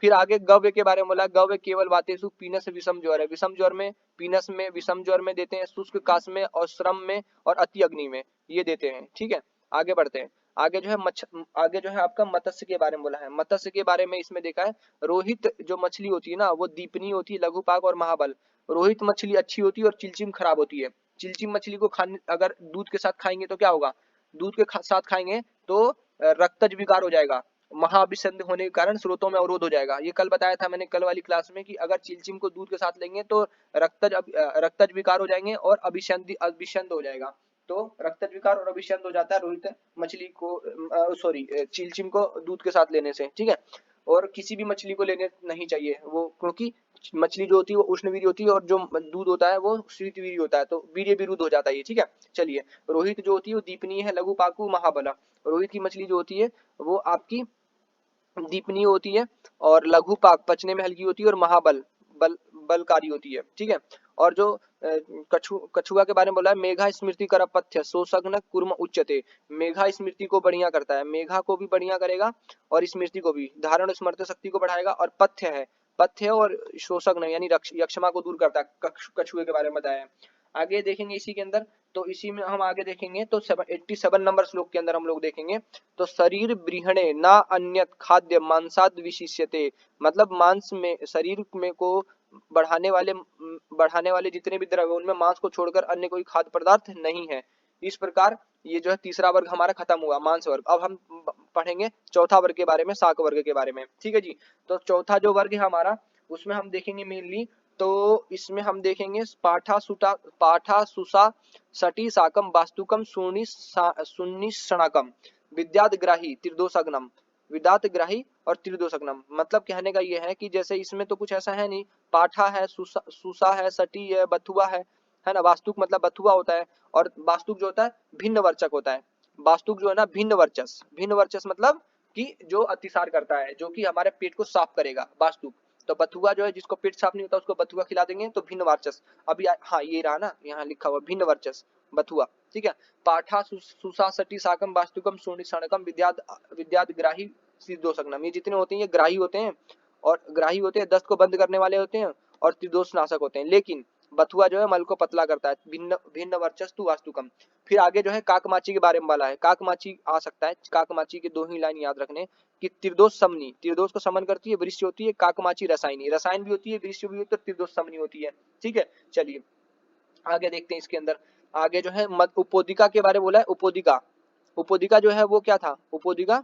फिर आगे गव्य के बारे में बोला, गव्य केवल वातेषु पीनस विषम ज्वर है। विषम ज्वर में, पीनस में, विषम ज्वर में देते हैं, शुष्क काश में और श्रम में और अति अग्नि में ये देते हैं, ठीक है। आगे बढ़ते हैं। आगे जो है आपका मत्स्य के बारे में बोला है। मत्स्य के बारे में इसमें देखा है, रोहित जो मछली होती है ना वो दीपनी होती है, लघुपाक और महाबल। रोहित मछली अच्छी होती है और चिलचिम खराब होती है। चिलचिम मछली को खाने अगर दूध के साथ खाएंगे तो क्या होगा, दूध के साथ खाएंगे तो रक्तज विकार हो जाएगा, महाअभिसंध होने के कारण स्रोतों में अवरोध हो जाएगा। ये कल बताया था मैंने कल वाली क्लास में कि अगर चिलचिम को दूध के साथ लेंगे तो रक्तज विकार हो जाएंगे और अभिसंध हो जाएगा। तो रक्तज विकार और अभिसंध हो जाता है रोहित मछली को, सॉरी चिलचिम को दूध के साथ लेने से, ठीक है। और किसी भी मछली को लेने नहीं चाहिए वो, क्योंकि मछली जो होती है वो उष्णवीर्य होती है और जो दूध होता है वो शीतवीर्य होता है, तो वीर्य विरुद्ध हो जाता है ये, ठीक है। चलिए, रोहित जो होती है वो दीपनीय है, लघुपाकु महाबला। रोहित की मछली जो होती है वो आपकी दीपनीय होती है और लघुपाक पचने में हल्की होती है और महाबल बलकारी होती है, ठीक है। और जो कछुआ के बारे में बोला है, मेघा स्मृति कर पथ्य शोषग्न कुर्म उच्यते। मेघा स्मृति को बढ़िया करता है, मेघा को भी बढ़िया करेगा और स्मृति को भी, धारण स्मृति शक्ति को बढ़ाएगा। और पथ्य है और शोषग्न यानी यक्षमा को दूर करता है, कछुए के बारे में बताया है। आगे देखेंगे इसी के अंदर, तो इसी में हम आगे देखेंगे तो 87 नंबर श्लोक के अंदर हम लोग देखेंगे तो शरीर बृहणे ना अन्यत खाद्य मांसाद विशिष्यते, मतलब मांस में, शरीर में को बढ़ाने वाले जितने भी द्रव्य उनमें मांस को छोड़कर अन्य कोई खाद्य पदार्थ नहीं है। इस प्रकार ये जो है तीसरा वर्ग हमारा खत्म हुआ, मांस वर्ग। अब हम पढ़ेंगे चौथा वर्ग के बारे में, शाक वर्ग के बारे में, ठीक है जी। तो चौथा जो वर्ग है हमारा उसमें हम देखेंगे मेनली, तो इसमें हम देखेंगे पाठा सुसा सटी साकम वास्तुकम सुन्निशणकम विद्यादग्राही त्रिदोषग्नम, विदातग्राही और त्रिदोषग्नम। मतलब कहने का ये है कि जैसे इसमें तो कुछ ऐसा है नहीं, पाठा है, सुसा है, सटी है, बथुआ है ना। वास्तुक मतलब बथुआ होता है, और वास्तुक जो होता है भिन्न वर्चक होता है। वास्तुक जो है ना भिन्न वर्चस मतलब कि जो अतिसार करता है, जो कि हमारे पेट को साफ करेगा, वास्तुक। तो बथुआ जो है जिसको पेट साफ नहीं होता उसको बथुआ खिला देंगे तो भिन्न वर्चस। अभी हाँ ये रहा ना, यहाँ लिखा हुआ भिन्न वर्चस बथुआ, ठीक है। पाठा सुसा सटी साकम वास्तुकम सुनिशणकम विद्यादग्राही त्रिदोषग्नम, ये जितने होते हैं ये ग्राही होते हैं, और ग्राही होते हैं, दस्त को बंद करने वाले होते हैं और त्रिदोष नाशक होते हैं। लेकिन बथुआ जो है मल को पतला करता है, भिन्न भिन्न वर्चस्तु वास्तुकम। फिर आगे जो है काकमाची के बारे में वाला है, काकमाची आ सकता है, काकमाची के 2 ही लाइन याद रखने कि त्रिदोष समनी, त्रिदोष को समन करती है, वृष्टि होती है, काकमाची रसायनी, रसायन भी होती है, वृष्टि भी होती है, त्रिदोष समनी होती है, ठीक है। चलिए आगे देखते हैं इसके अंदर। आगे जो है मद उपोदिका के बारे में बोला है, उपोदिका जो है वो क्या था, उपोदिका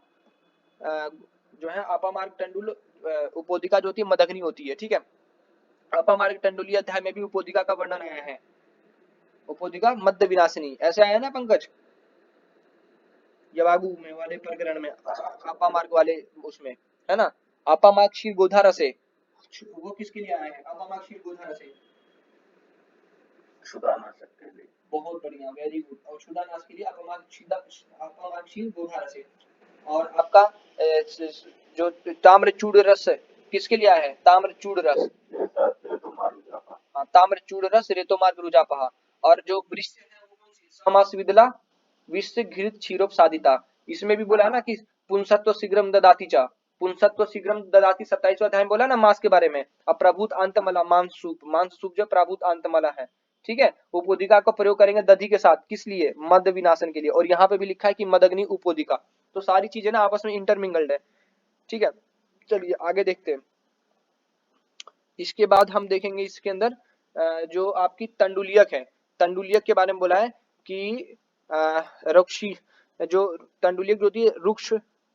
जो है अपामार्ग टंडुल, उपोदिका जो होती है मदग्नि होती है, ठीक है। अपामार्ग टंडुली अध्याय में भी उपोदिका का वर्णन आया है, उपोदिका मद्य विनाशिनी, ऐसे आया ना पंकज, जवाबू में वाले प्रकरण में, अपामार्ग वाले उसमें, है ना। अपामार्ग क्षीर गोधा रसे, वो किसके लिए आया है, अपामार्ग क्षीर गोधा रसे, क्षुधानाश के लिए, बहुत बढ़िया, वेरी गुड। और क्षुधानाश के लिए अपामार्ग क्षीर गोधा रसे। और आपका जो ताम्रचूड़ रस किसके लिए आया है, ताम्रचूड़ रस, हाँ ताम्रचूड़ रस रेतो मार्ग रुजापहा। और जो वृक्ष है वो कौन सी, समास विदला विश्व घृत क्षीरोपसादिता। इसमें भी बोला ना कि पुंसत्व शीघ्रम ददाति चा, पुंसत्व शीघ्रम ददाति 27वां अध्याय में बोला ना मांस के बारे में। अब प्रभूत अंतमला मांस सूप जो प्रभूत अंतमला है, ठीक है। उपोदिका का प्रयोग करेंगे दधि के साथ, किस लिए, मद विनाशन के लिए। और यहाँ पे भी लिखा है कि मदग्नि उपोदिका, तो सारी चीजें ना आपस में इंटरमिंगल्ड है, ठीक है। चलिए आगे देखते हैं। इसके बाद हम देखेंगे इसके अंदर जो आपकी तंडुलियक है, तंडुलियक के बारे में बोला है कि रुक्षी, जो तंडुलियक जो होती है रुक्ष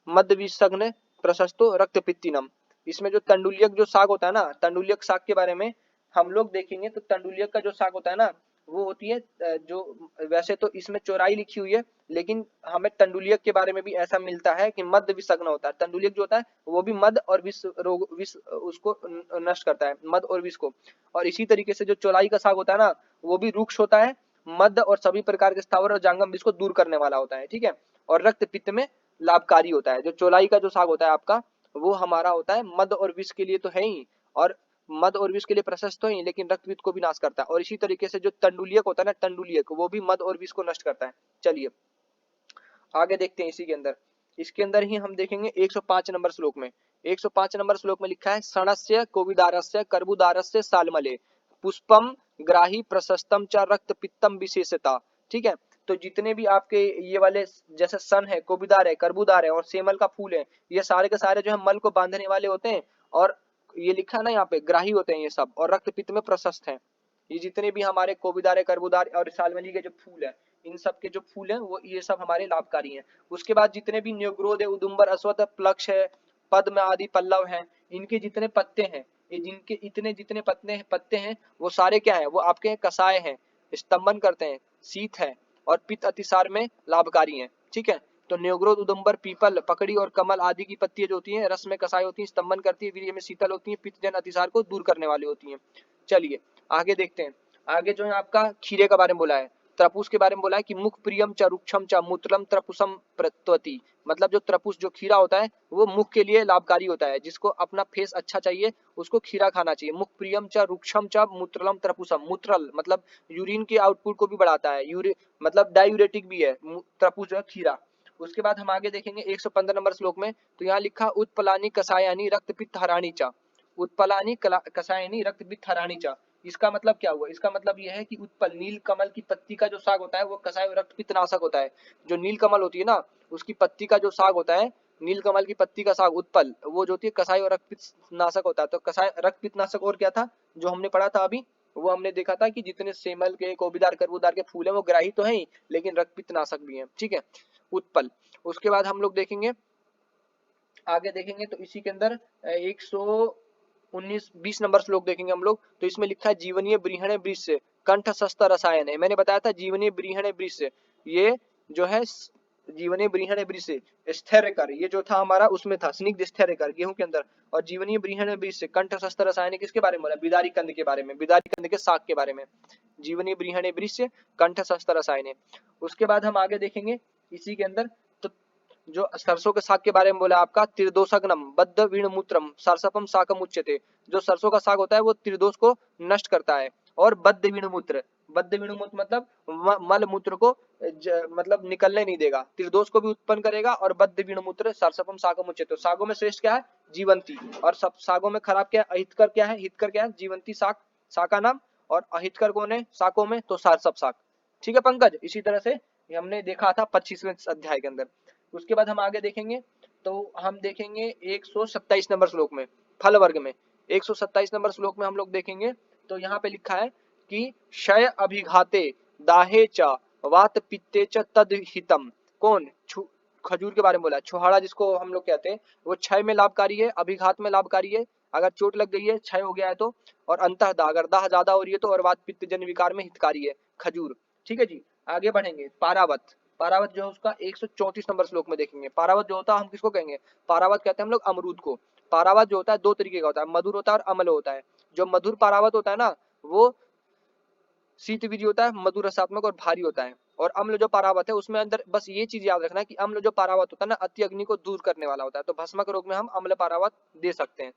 मध्य विसग्न प्रशस्तो रक्त पित्तिनम। इसमें जो तंडुलियक जो साग होता है ना, तंडुलियक साग के बारे में हम लोग देखेंगे तो तंडुलियक का जो साग होता है ना वो होती है जो, वैसे तो इसमें चौराई लिखी हुई है लेकिन हमें तंडुलियक के बारे में भी ऐसा मिलता है कि मद विसग्न होता है। तंडुलियक जो होता है वो भी मद और विष रोग, विष उसको नष्ट करता है, मद और विष को। और इसी तरीके से जो चौलाई का साग होता है ना वो भी रुक्ष होता है, मद और सभी प्रकार के स्थावर और जांगम विष को दूर करने वाला होता है, ठीक है। और रक्त पित्त में लाभकारी होता है। जो चौलाई का जो साग होता है आपका वो हमारा होता है मद और विष के लिए तो है ही, और मद और विष के लिए प्रशस्त है, लेकिन रक्त पित्त को भी नाश करता है। और इसी तरीके से जो तंडुलियक होता है ना, तंडुलियक वो भी मद और विष को नष्ट करता है। चलिए आगे देखते हैं इसी के अंदर। इसके अंदर ही हम देखेंगे 105 नंबर श्लोक में, 105 नंबर श्लोक में लिखा है सणस्य कोविदारस्य कर्बुदारस्य सालमले पुष्पम ग्राही प्रशस्तम च रक्त पित्तम विशेषता, ठीक है। तो जितने भी आपके ये वाले जैसे सन है, कोबीदार है, करबूदार है और सेमल का फूल है, ये सारे के सारे जो है मल को बांधने वाले होते हैं और ये लिखा है ना यहाँ पे ग्राही होते हैं ये सब, और रक्त पित्त में प्रशस्त हैं। ये जितने भी हमारे कोबीदार है, करबूदार और शाल्मली के जो फूल है, इन सब के जो फूल हैं वो ये सब हमारे लाभकारी हैं। उसके बाद जितने भी न्योग्रोध है, उदुम्बर, अश्वत्थ, प्लक्ष है, पद्म आदि पल्लव हैं, इनके जितने पत्ते हैं, ये जिनके इतने जितने पत्ते हैं वो सारे क्या है, वो आपके कसाय हैं, स्तंभन करते हैं, शीत है और पित्त अतिसार में लाभकारी हैं। ठीक है, तो न्योग्रोध, उदुम्बर, पीपल, पकड़ी और कमल आदि की पत्तियां जो होती हैं रस में कसाय होती हैं, स्तंभन करती है, वीर्य में शीतल होती हैं, पित्त जन अतिसार को दूर करने वाली होती हैं। चलिए आगे देखते हैं। आगे जो है आपका खीरे के बारे में बोला है, त्रपुस के बारे में बोला है कि मुख प्रियम च रुक्षम च मूत्रम त्रपुसम प्रत्वति, मतलब जो त्रपुस जो खीरा होता है वो मुख के लिए लाभकारी होता है, जिसको अपना फेस अच्छा चाहिए उसको खीरा खाना चाहिए। मुख प्रियम च रुक्षम च मूत्रलम त्रपुसम, मूत्रल मतलब यूरिन के आउटपुट को भी बढ़ाता है, मतलब डायूरेटिक भी है त्रपुस जो है खीरा। उसके बाद हम आगे देखेंगे 115 नंबर श्लोक में, तो यहाँ लिखा उत्पलानी कसायानी रक्तपित्त हरानी च, उत्पलानी कसायानी रक्तपित्त हरानी च, इसका मतलब क्या हुआ, इसका मतलब यह है कि उत्पल नील कमल की पत्ती का जो साग होता है वो कसाय रक्त पित्त नाशक होता है। जो नील कमल होती है ना उसकी पत्ती का जो साग होता है, नील कमल की पत्ती का साग उत्पल, वो जो होती है कसाय और रक्त पित्त नाशक होता है। तो कसाय रक्त पित्त नाशक और क्या था जो हमने पढ़ा था अभी, वो हमने देखा था कि जितने सेमल के, कोबीदार, करबूदार के फूल है वो ग्राही तो है ही लेकिन रक्त पित्त नाशक भी है। ठीक है, उत्पल। उसके बाद हम लोग देखेंगे, आगे देखेंगे तो इसी के अंदर 119-20 नंबर श्लोक देखेंगे हम लोग, तो इसमें लिखा है जीवनीय ब्रीहणे वृष से कंठ सस्ता रसायन है। मैंने बताया था जीवनीय ब्रीहणे वृष से, ये जो है जीवनीय ब्रीहणे वृष से स्थैर्य कर, ये जो था हमारा उसमें था स्निग्ध स्थैर्य कर गेहूं के अंदर, और जीवनीय ब्रीहणे वृष से कंठ सस्ता रसायन किसके बारे में बोला, बिदारी कंद के बारे में, बिदारी कंद के साग के बारे में, जीवनीय ब्रीहणे वृष से कंठ सस्ता रसायन। उसके बाद हम आगे देखेंगे इसी के अंदर, तो जो सरसों के साग के बारे में बोला आपका त्रिदोषग्नम बद्ध वीणमूत्रम सरसपम साकम उच्यते, जो सरसों का साग होता है वो त्रिदोष को नष्ट करता है, और बद्ध वीणमूत्र, बद्ध वीणमूत्र मतलब मल मूत्र को मतलब निकलने नहीं देगा, त्रिदोष को भी उत्पन्न करेगा, और बद्ध वीणमूत्र सरसपम साकम उच्यते, सागों में श्रेष्ठ क्या है, जीवंती, और सब सागों में खराब क्या है, अहितकर क्या है, हितकर क्या है, जीवंती साग साका नाम, और अहितकर कौन है साकों में, तो सरसप साग। ठीक है पंकज, इसी तरह से हमने देखा था 25वें अध्याय के अंदर। उसके बाद हम आगे देखेंगे, तो हम देखेंगे 127 नंबर श्लोक में फल वर्ग में, 127 नंबर श्लोक में हम लोग देखेंगे, तो यहाँ पे लिखा है कि क्षय अभिघाते दाहे च वात पित्ते च तद हितम, कौन, खजूर के बारे में बोला है। छुहाड़ा जिसको हम लोग कहते हैं वो क्षय में लाभकारी है, अभिघात में लाभकारी है, अगर चोट लग गई है, क्षय हो गया है तो, और अंतःदाह अगर दाह ज्यादा हो रही है तो, और वात पित्त जन विकार में हितकारी है खजूर। ठीक है जी, आगे बढ़ेंगे। पारावत, पारावत जो है उसका 134 नंबर श्लोक में देखेंगे। पारावत जो होता है हम किसको कहेंगे, पारावत कहते हैं हम लोग अमरूद को। पारावत जो होता है दो तरीके का होता है, मधुर होता है और अम्ल होता है। जो मधुर पारावत होता है ना वो शीतवीर्य होता है, मधुर रसात्मक और भारी होता है, और अम्ल जो पारावत है उसमें अंदर बस ये चीज याद रखना है कि अम्ल जो पारावत होता है ना अति अग्नि को दूर करने वाला होता है, तो भस्मक रोग में हम अम्ल पारावत दे सकते हैं।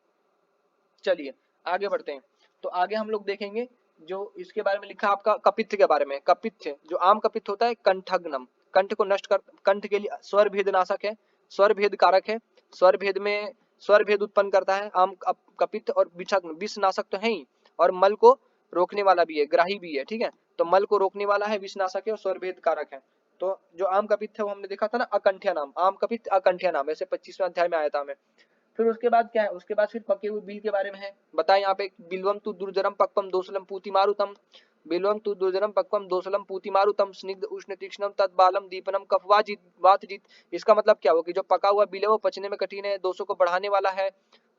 चलिए आगे बढ़ते हैं, तो आगे हम लोग देखेंगे जो इसके बारे में लिखा आपका कपित्थ के बारे में। कपित्थ जो आम कपित्थ होता है कंठग्नम, कंठ को नष्ट कर, कंठ के लिए स्वर भेद नाशक है, स्वर भेद कारक है, स्वर भेद में स्वर भेद उत्पन्न करता है आम कपित्थ, और विष नाशक तो है ही, और मल को रोकने वाला भी है, ग्राही भी है। ठीक है, तो मल को रोकने वाला है, विष नाशक है और स्वर भेद कारक है। तो जो आम कपित्थ है वो हमने देखा था ना अकंठ्या नाम, आम कपित्थ अकंठ्या नाम, ऐसे 25वें अध्याय में आया था हमें। फिर उसके बाद क्या है, उसके बाद फिर पके हुए बिल के बारे में है, बताए यहाँ पे बिल्वम तु दुर्जरम पक्वम दोसलम पूति मारुतम, बिल्वम तु दुर्जरम पक्वम दोसलम पूति मारुतम स्निग्ध उष्ण तीक्ष्णम तत्बालम दीपनम कफवाजित वातजित। इसका मतलब क्या हुआ कि जो पका हुआ बिल है वो पचने में कठिन है, दोषों को बढ़ाने वाला है,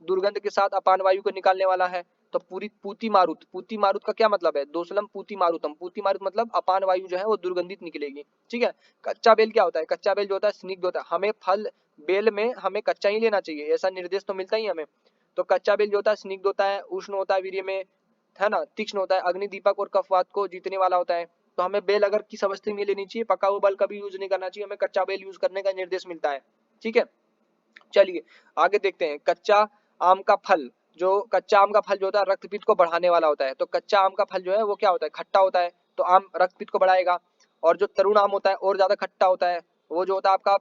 दुर्गंध के साथ अपान वायु को निकालने वाला है। तो पूरी पूति मारुत, पूति मारुत का क्या मतलब है, दोसलम पूति मारुतम, पूति मारुत मतलब अपान वायु जो है वो दुर्गंधित निकलेगी। ठीक है, कच्चा बेल क्या होता है, कच्चा बेल जो होता है स्निग्ध होता है, हमें फल बेल में हमें कच्चा ही लेना चाहिए, ऐसा निर्देश तो मिलता ही हमें। तो कच्चा बेल जो होता है स्निग्ध होता है, उष्ण होता है वीर्य में, है ना, तीक्ष्ण होता है, अग्नि दीपक और कफवात को जीतने वाला होता है। तो हमें बेल अगर किस अवस्था में लेनी चाहिए, पका हुआ बेल कभी यूज नहीं करना चाहिए, हमें कच्चा बेल यूज करने का निर्देश मिलता है। ठीक है, चलिए आगे देखते हैं। कच्चा आम का फल, जो कच्चा आम का फल जो होता है रक्तपित्त को बढ़ाने वाला होता है। तो कच्चा आम का फल जो है वो क्या होता है, खट्टा होता है, तो आम रक्तपित्त को बढ़ाएगा। और जो तरुण आम होता है और ज्यादा खट्टा होता है, वो जो होता है आपका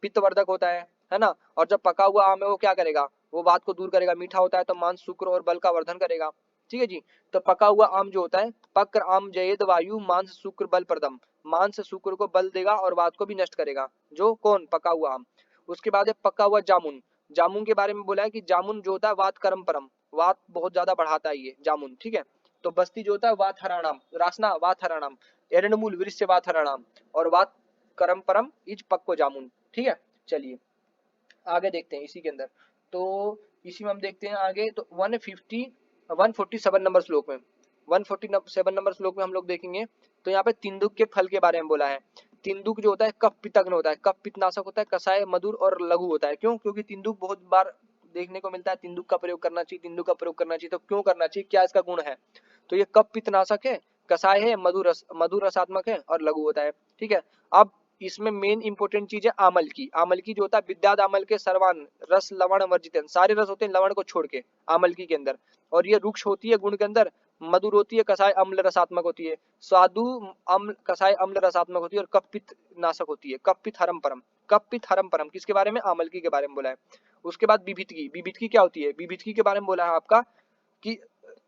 पित्तवर्धक होता है ना। और जब पका हुआ आम है वो क्या करेगा, वो बात को दूर करेगा, मीठा होता है तो मांस शुक्र और बल का वर्धन करेगा। ठीक है जी, तो पका हुआ आम जो होता है, पक्र आम जयेद वायु मांस शुक्र बल प्रदम, मांस शुक्र को बल देगा और वात को भी नष्ट करेगा। जो कौन? पका हुआ आम। उसके बाद है पका हुआ जामुन। जामुन के बारे में बोला है कि जामुन जो होता है वात करम परम, वात बहुत ज्यादा बढ़ाता है ये जामुन, ठीक है। तो बस्ती जो होता है वात हराणाम, रासना वात हराणाम, एरंडमूल वृक्ष वात हराणाम, और वात करम परम इज पक्को जामुन, ठीक है। चलिए आगे देखते हैं इसी के अंदर। तो इसी में हम देखते हैं आगे, तो 147 नंबर श्लोक में, 147 नंबर श्लोक में हम लोग देखेंगे। तो यहाँ पे तिंदुक के फल के बारे में बोला है। तिंदुक जो होता है कफ पित्तग्न होता है, कफ पित्तनाशक होता है, कषाय मधुर और लघु होता है। क्यों? क्योंकि तिंदुक बहुत बार देखने को मिलता है, तिंदुक का प्रयोग करना चाहिए, तिंदुक का प्रयोग करना चाहिए। तो क्यों करना चाहिए, क्या इसका गुण है? तो ये कफ पित्तनाशक है, कषाय है, मधुर रसात्मक है और लघु होता है, ठीक है। अब इसमें मेन इंपॉर्टेंट चीज है आमल की। आमल की जो होता है विद्याद आमल के सर्वान रस लवण वर्जित, सारे रस होते हैं लवण को छोड़ के आमल की के अंदर। और ये रुक्ष होती है गुण के अंदर, मधुर होती है, कसाय अम्ल रसात्मक होती है, स्वादु अम्ल कसाय अम्ल रसात्मक होती है, और कपित नाशक होती है। कपित हरम परम, कपित हरम परम किसके बारे में? आमल की के बारे में बोला है। उसके बाद विभितकी, विभितकी क्या होती है? विभितकी के बारे में बोला है आपका कि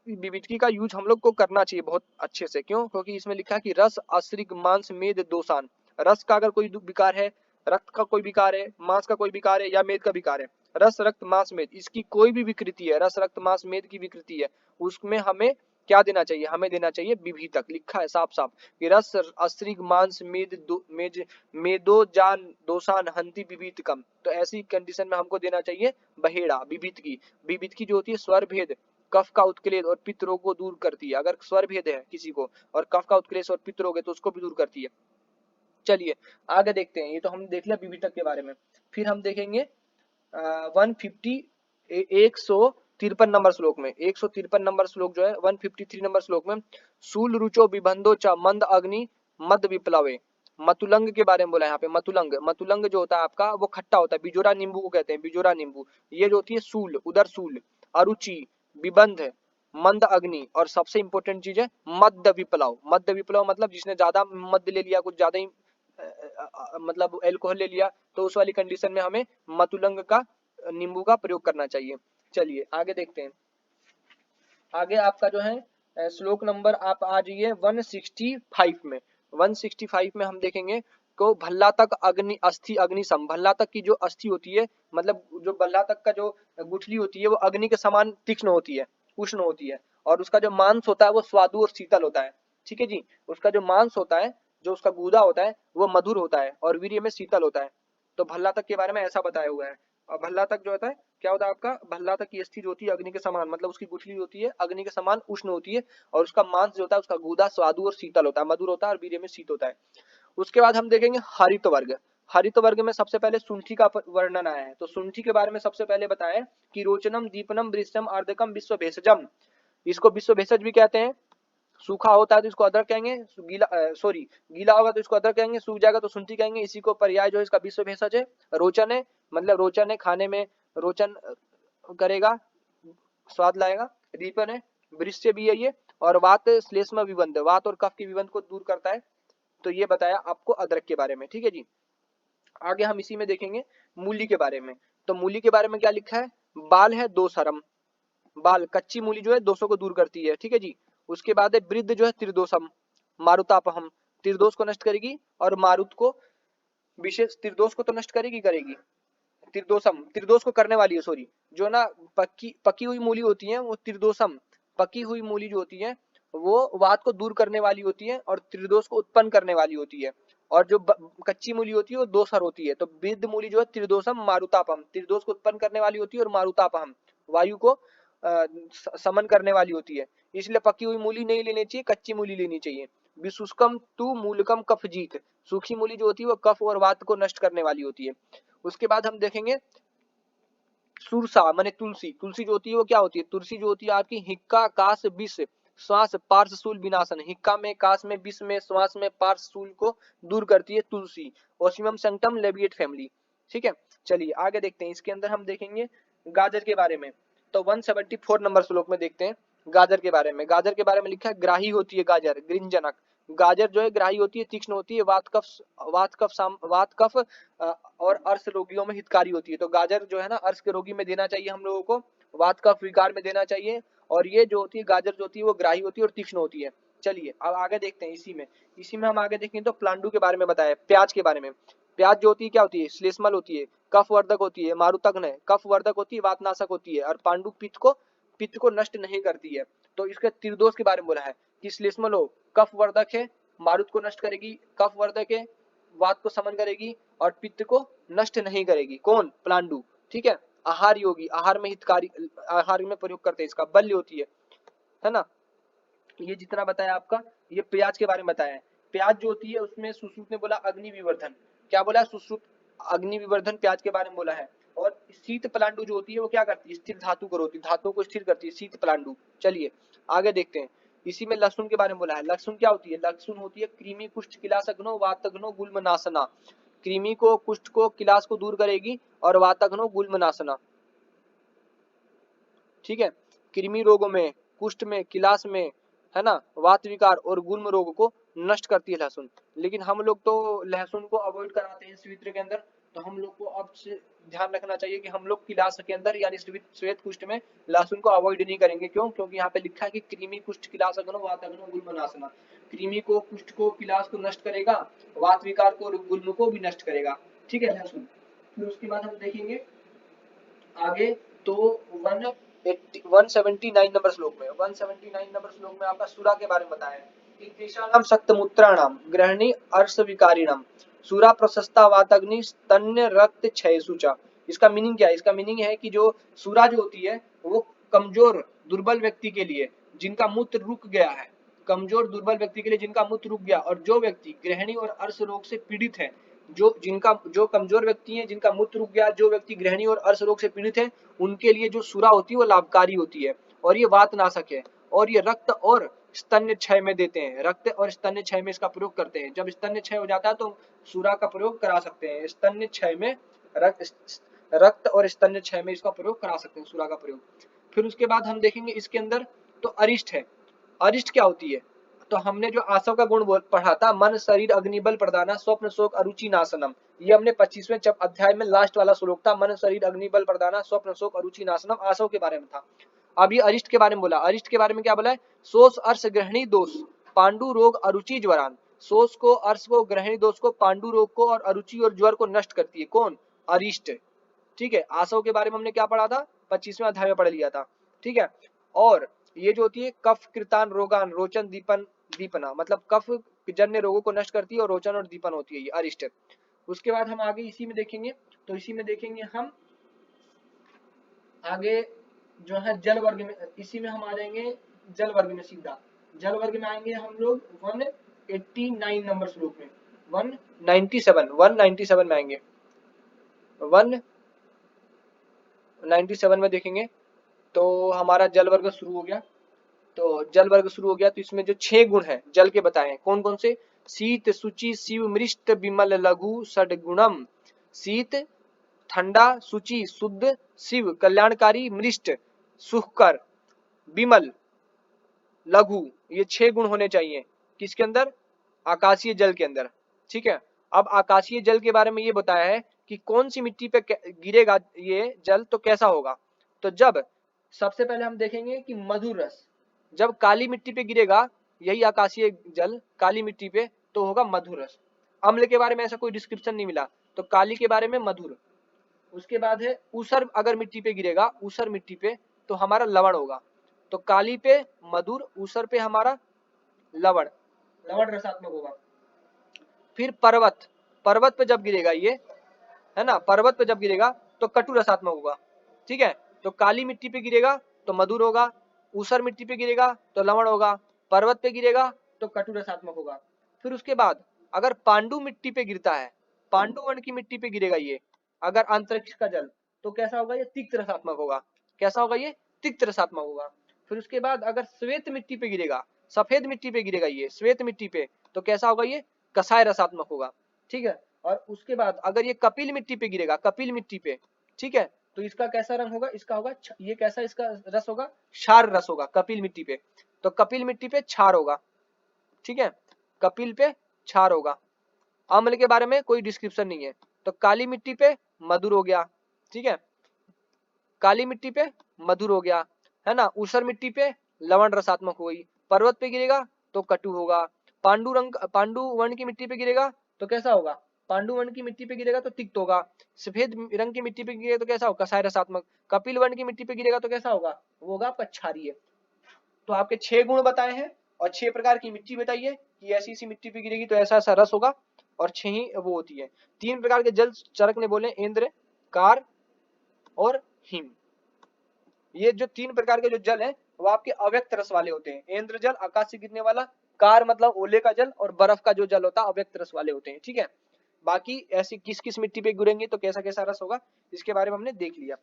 विभितकी का यूज हम लोग को करना चाहिए बहुत अच्छे से। क्यों? क्योंकि इसमें लिखा है कि रस अश्रिक मांस मेद दोषान, रस का अगर कोई विकार है, रक्त का कोई विकार है, मांस का कोई विकार है या मेद का विकार है, रस रक्त मांस मेद इसकी कोई भी विकृति है, रस रक्त मांस मेद की विकृति है, उसमें हमें क्या देना चाहिए? हमें देना चाहिए विभितक। लिखा है साफ साफ कि रस अश्रिक मांस मेदो जान दोषान हंति विभितकम। तो ऐसी कंडीशन में हमको देना चाहिए बहेड़ा विभितकी। विभितकी जो होती है स्वर भेद, कफ का उत्क्लेश और पित्त रोग को दूर करती है। अगर स्वर भेद है किसी को और कफ का उत्क्लेश और पित्त रोग है तो उसको भी दूर करती है। चलिए आगे देखते हैं। ये तो हमने देख लिया विभितक के बारे में। फिर हम देखेंगे 153 नंबर श्लोक में, 153 नंबर श्लोक जो है 153 नंबर श्लोक में, शूल रुचो विबंधो च मंद अग्नि मद विप्लवे, मतुलंग के बारे में बोला है यहाँ पे। मतुलंग, मतुलंग जो होता है आपका वो खट्टा होता है, बिजोरा नींबू को कहते हैं, बिजोरा नींबू। ये जो होती है सूल, उदर सूल, अरुचि, विबंध, मंद अग्नि, और सबसे इंपॉर्टेंट चीज है मद विप्लव। मद विप्लव मतलब जिसने ज्यादा मद ले लिया, कुछ ज्यादा ही मतलब एल्कोहल ले लिया, तो उस वाली कंडीशन में हमें मतुलंग का नींबू का प्रयोग करना चाहिए। चलिए आगे देखते हैं। आगे आपका जो है श्लोक नंबर आप आ जाइए 165 में। 165 में हम देखेंगे को भल्ला तक अग्नि अस्थि अग्नि सम, भल्ला तक की जो अस्थि होती है, मतलब जो भल्ला तक का जो गुठली होती है वो अग्नि के समान तीक्ष्ण होती है, उष्ण होती है, और उसका जो मांस होता है वो स्वादु और शीतल होता है, ठीक है जी। उसका जो मांस होता है, जो उसका गूदा होता है वो मधुर होता है और वीर्य में शीतल होता है। तो भल्ला तक के बारे में ऐसा बताया हुआ है। और भल्ला तक जो होता है क्या होता है आपका? भल्ला तक की अस्थि जो होती है अग्नि के समान, मतलब उसकी गुठली होती है अग्नि के समान उष्ण होती है, और उसका मांस जो होता है उसका गूदा स्वादु और शीतल होता है, मधुर होता है और वीर्य में शीत होता है। उसके बाद हम देखेंगे हरित वर्ग। हरित वर्ग में सबसे पहले शुंठी का वर्णन आया है। तो शुंठी के बारे में सबसे पहले बताया कि रोचनम दीपनम वृक्षम अर्धकम विश्व भेषजम, इसको विश्व भेषज भी कहते हैं। सूखा होता है तो इसको अदरक कहेंगे, गीला गीला होगा तो इसको अदरक कहेंगे, सूख जाएगा तो शुंठी कहेंगे। इसी को पर्याय जो है इसका विश्व भेषज है। रोचन है, मतलब रोचन है, खाने में रोचन करेगा, स्वाद लाएगा। दीपन है, वृक्ष भी है ये। और वात श्लेष्म विबंध, वात और कफ के विबंध को दूर करता है। तो ये बताया आपको अदरक के बारे में, ठीक है जी। आगे हम इसी में देखेंगे मूली के बारे में। तो मूली के बारे में क्या लिखा है? बाल है दोषरम, बाल कच्ची मूली जो है दोषों को दूर करती है, ठीक है जी। उसके बाद है वृद्ध जो है त्रिदोषम, मारुतापहम, त्रिदोष को नष्ट करेगी, और मारुत को विशेष त्रिदोष को तो नष्ट करेगी करेगी, त्रिदोषम त्रिदोष को करने वाली है, सॉरी। जो ना पकी पकी हुई मूली होती है वो त्रिदोषम, पकी हुई मूली जो होती है वो वात को दूर करने वाली होती है और त्रिदोष को उत्पन्न करने वाली होती है। और जो कच्ची मूली होती है वो दोषर होती है। तो वृद्ध मूली जो है त्रिदोषम मारुतापम, त्रिदोष को उत्पन्न करने वाली होती है, और मारुतापहम वायु को समन करने वाली होती है। इसलिए पकी हुई मूली नहीं लेनी चाहिए, कच्ची मूली लेनी चाहिए। विशुष्कम तु मूलकम कफजीत, सूखी मूली जो होती है वो कफ और वात को नष्ट करने वाली होती है। उसके बाद हम देखेंगे सुरसा माने तुलसी। तुलसी जो होती है वो क्या होती है? तुलसी जो होती है आपकी हिक्का काश विष श्वास पार्श्वशूल विनाशन, हिक्का में काश में विष में श्वास में पार्श्वशूल को दूर करती है तुलसी। ओसिमम संक्टम लेबिएट फैमिली, ठीक है। चलिए आगे देखते हैं। इसके अंदर हम देखेंगे गाजर के बारे में। तो 174 नंबर श्लोक में देखते हैं गाजर के बारे में। गाजर के बारे में लिखा है ग्राही होती है गाजर, गृंजनक। गाजर जो है ग्राही होती है, तीक्ष्ण होती है, वात कफ और अर्श रोगियों में हितकारी होती है। तो गाजर जो है ना अर्श के रोगी में देना चाहिए हम लोगों को, वात कफ विकार में देना चाहिए। और ये जो होती है गाजर जो होती है वो ग्राही होती है और तीक्ष्ण होती है। चलिए अब आगे देखते हैं। इसी में हम आगे देखेंगे तो प्लांडु के बारे में बताया, प्याज के बारे में। प्याज जो होती है क्या होती है, श्लेष्मल होती है, कफवर्धक होती है, मारुतग्न कफवर्धक होती है, वातनाशक होती है, और पांडु पित्त को नष्ट नहीं करती है। तो इसके त्रिदोष के बारे में बोला है कि श्लेष्मल हो, कफवर्धक है, मारुत को नष्ट करेगी, कफवर्धक है, वात को समन करेगी, और पित्त को नष्ट नहीं करेगी। कौन, प्लांडु। ठीक है, आहार योगी, आहार में हितकारी, आहार में प्रयोग करते हैं इसका, बल्य होती है ना। ये जितना बताया आपका, ये प्याज के बारे में बताया है। प्याज जो होती है उसमें सुश्रुत ने बोला अग्नि विवर्धन, क्या बोला, सुश्रुत अग्नि विवर्धन प्याज के बारे में बोला है। और शीत पलांडु जो होती है वो क्या करती है, स्थिर धातु को रोकती, धातुओं को स्थिर करती है, शीत पलांडु। चलिए आगे देखते हैं। इसी में लहसुन के बारे में बोला है। लहसुन क्या होती है, लहसुन होती है कृमि कुष्ठ किलासघ्नो वातघ्नो गुल्मनाशना। कृमि को, कुष्ठ को, किलास को दूर करेगी, और वातघ्नो गुल्मनाशना। ठीक है, कृमि रोगों में, कुष्ठ में, किलास में, है ना, वात विकार और गुल्म रोग को नष्ट करती है लहसुन। लेकिन हम लोग तो लहसुन को अवॉइड कराते हैं श्वेत्र के अंदर। तो हम लोग को अब से ध्यान रखना चाहिए कि हम लोग किलास के अंदर यानी श्वेत कुष्ठ में लहसुन को अवॉइड नहीं करेंगे। क्यों, क्योंकि यहाँ पे लिखा है कि कृमि कुष्ठ किलास अग्नो वात अग्नो गुल्मनाशना। कृमि को, कुष्ठ को, किलास को नष्ट करेगा, वात विकार को और गुल्म को भी नष्ट करेगा। ठीक है लहसुन। फिर उसके बाद हम देखेंगे आगे। तो 179 नंबर श्लोक में, 179 नंबर श्लोक में आपका सूरा के बारे में बताया है कि तेषाणाम सप्तमूत्राणाम गृहिणी अर्श विकारिणाम सूरा प्रशस्ता वातग्नि स्तन्य रक्त क्षयसु च। इसका मीनिंग क्या है, इसका मीनिंग है कि जो सूरा जो होती है वो कमजोर दुर्बल व्यक्ति के लिए जिनका मूत्र रुक गया है, कमजोर दुर्बल व्यक्ति के लिए जिनका मूत्र रुक गया, और जो व्यक्ति गृहिणी और अर्श रोग से पीड़ित है, जो कमजोर व्यक्ति हैं, जिनका मूत्र रुक गया, जो व्यक्ति गृहिणी और अर्श रोग से पीड़ित है, उनके लिए जो सूरा होती है वो लाभकारी होती है, और ये वातनाशक है, और ये रक्त और स्तन्य क्षय में देते हैं, रक्त और स्तन्य क्षय में इसका प्रयोग करते हैं। जब स्तन्य क्षय हो जाता है तो सूरा का प्रयोग करा सकते हैं। स्तन्य क्षय में रक्त और स्तन्य क्षय में इसका प्रयोग करा सकते हैं, सूरा का प्रयोग। फिर उसके बाद हम देखेंगे इसके अंदर तो अरिष्ट है। अरिष्ट क्या होती है, तो हमने जो आसव का गुण पढ़ा था, मन शरीर अग्निबल प्रदाना स्वप्न शोक अरुचि नाशनम। ये हमने 25वें अध्याय में लास्ट वाला श्लोक था, मन शरीर अग्निबल प्रदाना स्वप्न शोक अरुचि नाशनम, आसव के बारे में था। अब ये अरिष्ट के बारे में बोला। अरिष्ट के बारे में क्या बोला है, सोस अर्श ग्रहणी दोष पांडु रोग अरुचि ज्वरान। सोस को, अर्श को, ग्रहणी दोष को, पांडु रोग को और अरुचि और ज्वर को नष्ट करती है। कौन, अरिष्ट। ठीक है, आसव के बारे में हमने क्या पढ़ा था, 25वें अध्याय में पढ़ लिया था। ठीक है, और ये जो होती है कफ कृतान रोगान रोचन दीपन दीपना, मतलब कफ जन्य रोगों को नष्ट करती है, और रोचन और दीपन होती है ये अरिष्ट। उसके बाद हम आगे इसी में देखेंगे, तो इसी में देखेंगे हम आगे जो है जल वर्ग में, इसी में हम आ जाएंगे जल वर्ग में सीधा। जल वर्ग में आएंगे हम लोग 189 नंबर श्लोक में, 197 में आएंगे। 197 में देखेंगे तो हमारा जल वर्ग शुरू हो गया। तो जल वर्ग शुरू हो गया, तो इसमें जो 6 गुण है जल के बताए हैं, कौन कौन से, शीत शुचि शिव मृष्ट विमल लघु षडगुणम। शीत ठंडा, शुचि शुद्ध, शिव कल्याणकारी, मृष्ट सुखकर, विमल लघु, ये 6 गुण होने चाहिए किसके अंदर, आकाशीय जल के अंदर। ठीक है, अब आकाशीय जल के बारे में ये बताया है कि कौन सी मिट्टी पे गिरेगा ये जल तो कैसा होगा। तो जब सबसे पहले हम देखेंगे कि मधुर रस, जब काली मिट्टी पे गिरेगा यही आकाशीय जल काली मिट्टी पे तो होगा मधुर रस। अम्ल के बारे में ऐसा कोई डिस्क्रिप्शन नहीं मिला, तो काली के बारे में मधुर। उसके बाद है ऊसर, अगर मिट्टी पे गिरेगा ऊसर मिट्टी पे तो हमारा लवण होगा। तो काली पे मधुर, ऊसर पे हमारा लवण, लवण रसात्मक होगा। फिर पर्वत, पर्वत पे जब गिरेगा ये, है ना, पर्वत पे जब गिरेगा तो कटु रसात्मक होगा। ठीक है, तो काली मिट्टी पे गिरेगा तो मधुर होगा, ऊसर मिट्टी पे गिरेगा तो लवण होगा, पर्वत पे गिरेगा तो कटु रसात्मक होगा। फिर उसके बाद अगर पांडु मिट्टी पे गिरता है, पांडु वर्ण की मिट्टी पे गिरेगा ये, अगर अंतरिक्ष का जल, तो कैसा होगा, ये तिक्त रसात्मक होगा। कैसा होगा, ये तिक्त रसात्मक होगा। फिर उसके बाद अगर श्वेत मिट्टी पे गिरेगा, सफेद मिट्टी पे गिरेगा ये, श्वेत मिट्टी पे, तो कैसा होगा, ये कसाय रसात्मक होगा। ठीक है, और उसके बाद अगर ये कपिल मिट्टी पे गिरेगा, कपिल मिट्टी पे, ठीक है, तो इसका कैसा रंग होगा, इसका होगा ये कैसा, इसका रस होगा क्षार रस होगा कपिल मिट्टी पे। तो कपिल मिट्टी पे क्षार होगा। ठीक है, कपिल पे क्षार होगा। अम्ल के बारे में कोई डिस्क्रिप्शन नहीं है। तो काली मिट्टी पे मधुर हो गया। ठीक है, काली मिट्टी पे मधुर हो गया, है ना, ऊसर मिट्टी पे लवण रसात्मक हो गई, पर्वत पे गिरेगा तो कटु होगा। पांडु वर्ण की मिट्टी पे गिरेगा तो कैसा होगा? पांडु वर्ण की मिट्टी पे गिरेगा तो तिक्त होगा। सफेद रंग की मिट्टी पे गिरेगा तो कैसा होगा? कसाय रसात्मक। कपिल वर्ण की मिट्टी पे गिरेगा तो कैसा होगा? वो होगा आपका क्षारीय। तो आपके 6 गुण बताए हैं और 6 प्रकार की मिट्टी बताइए कि ऐसी ऐसी मिट्टी पे गिरेगी तो ऐसा ऐसा रस होगा, और 6 ही वो होती है। 3 प्रकार के जल चरक ने बोले, इंद्र, कार और हिम। ये जो 3 प्रकार के जो जल है वो आपके अव्यक्त रस वाले होते हैं। इंद्र जल आकाश से गिरने वाला, कार मतलब ओले का जल, और बर्फ का जो जल होता है अव्यक्त रस वाले होते हैं। ठीक है, बाकी ऐसी किस किस मिट्टी पे गिरेंगे तो कैसा कैसा रस होगा इसके बारे में हमने देख लिया।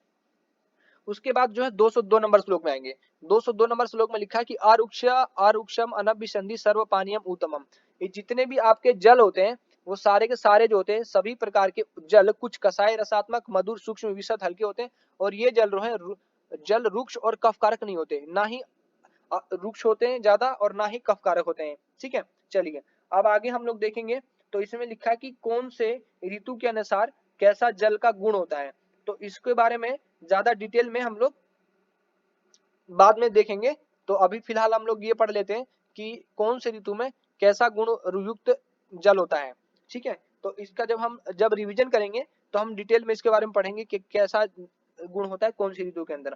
उसके बाद जो है 202 नंबर श्लोक में आएंगे। 202 नंबर श्लोक में लिखा है कि आरुक्षम अनभिसंधि सर्व पानीयम उत्तमम। ये जितने भी आपके जल होते हैं वो सारे के सारे जो होते हैं सभी प्रकार के जल, कुछ कसाय रसात्मक, मधुर, सूक्ष्म, विशद, हल्के होते हैं, और ये जल जो है जल रुक्ष और कफकारक नहीं होते, ना ही रुक्ष होते हैं ज्यादा और ना ही कफकारक होते हैं। ठीक है, चलिए अब आगे हम लोग देखेंगे। तो इसमें लिखा है कि कौन से ऋतु के अनुसार कैसा जल का गुण होता है, तो इसके बारे में ज्यादा डिटेल में हम लोग बाद में देखेंगे। तो अभी फिलहाल हम लोग ये पढ़ लेते हैं कि कौन से ऋतु में कैसा गुण युक्त जल होता है। ठीक है, तो इसका जब रिवीजन करेंगे तो हम डिटेल में इसके बारे में पढ़ेंगे कि कैसा गुण होता है कौन सी ऋतु के अंदर।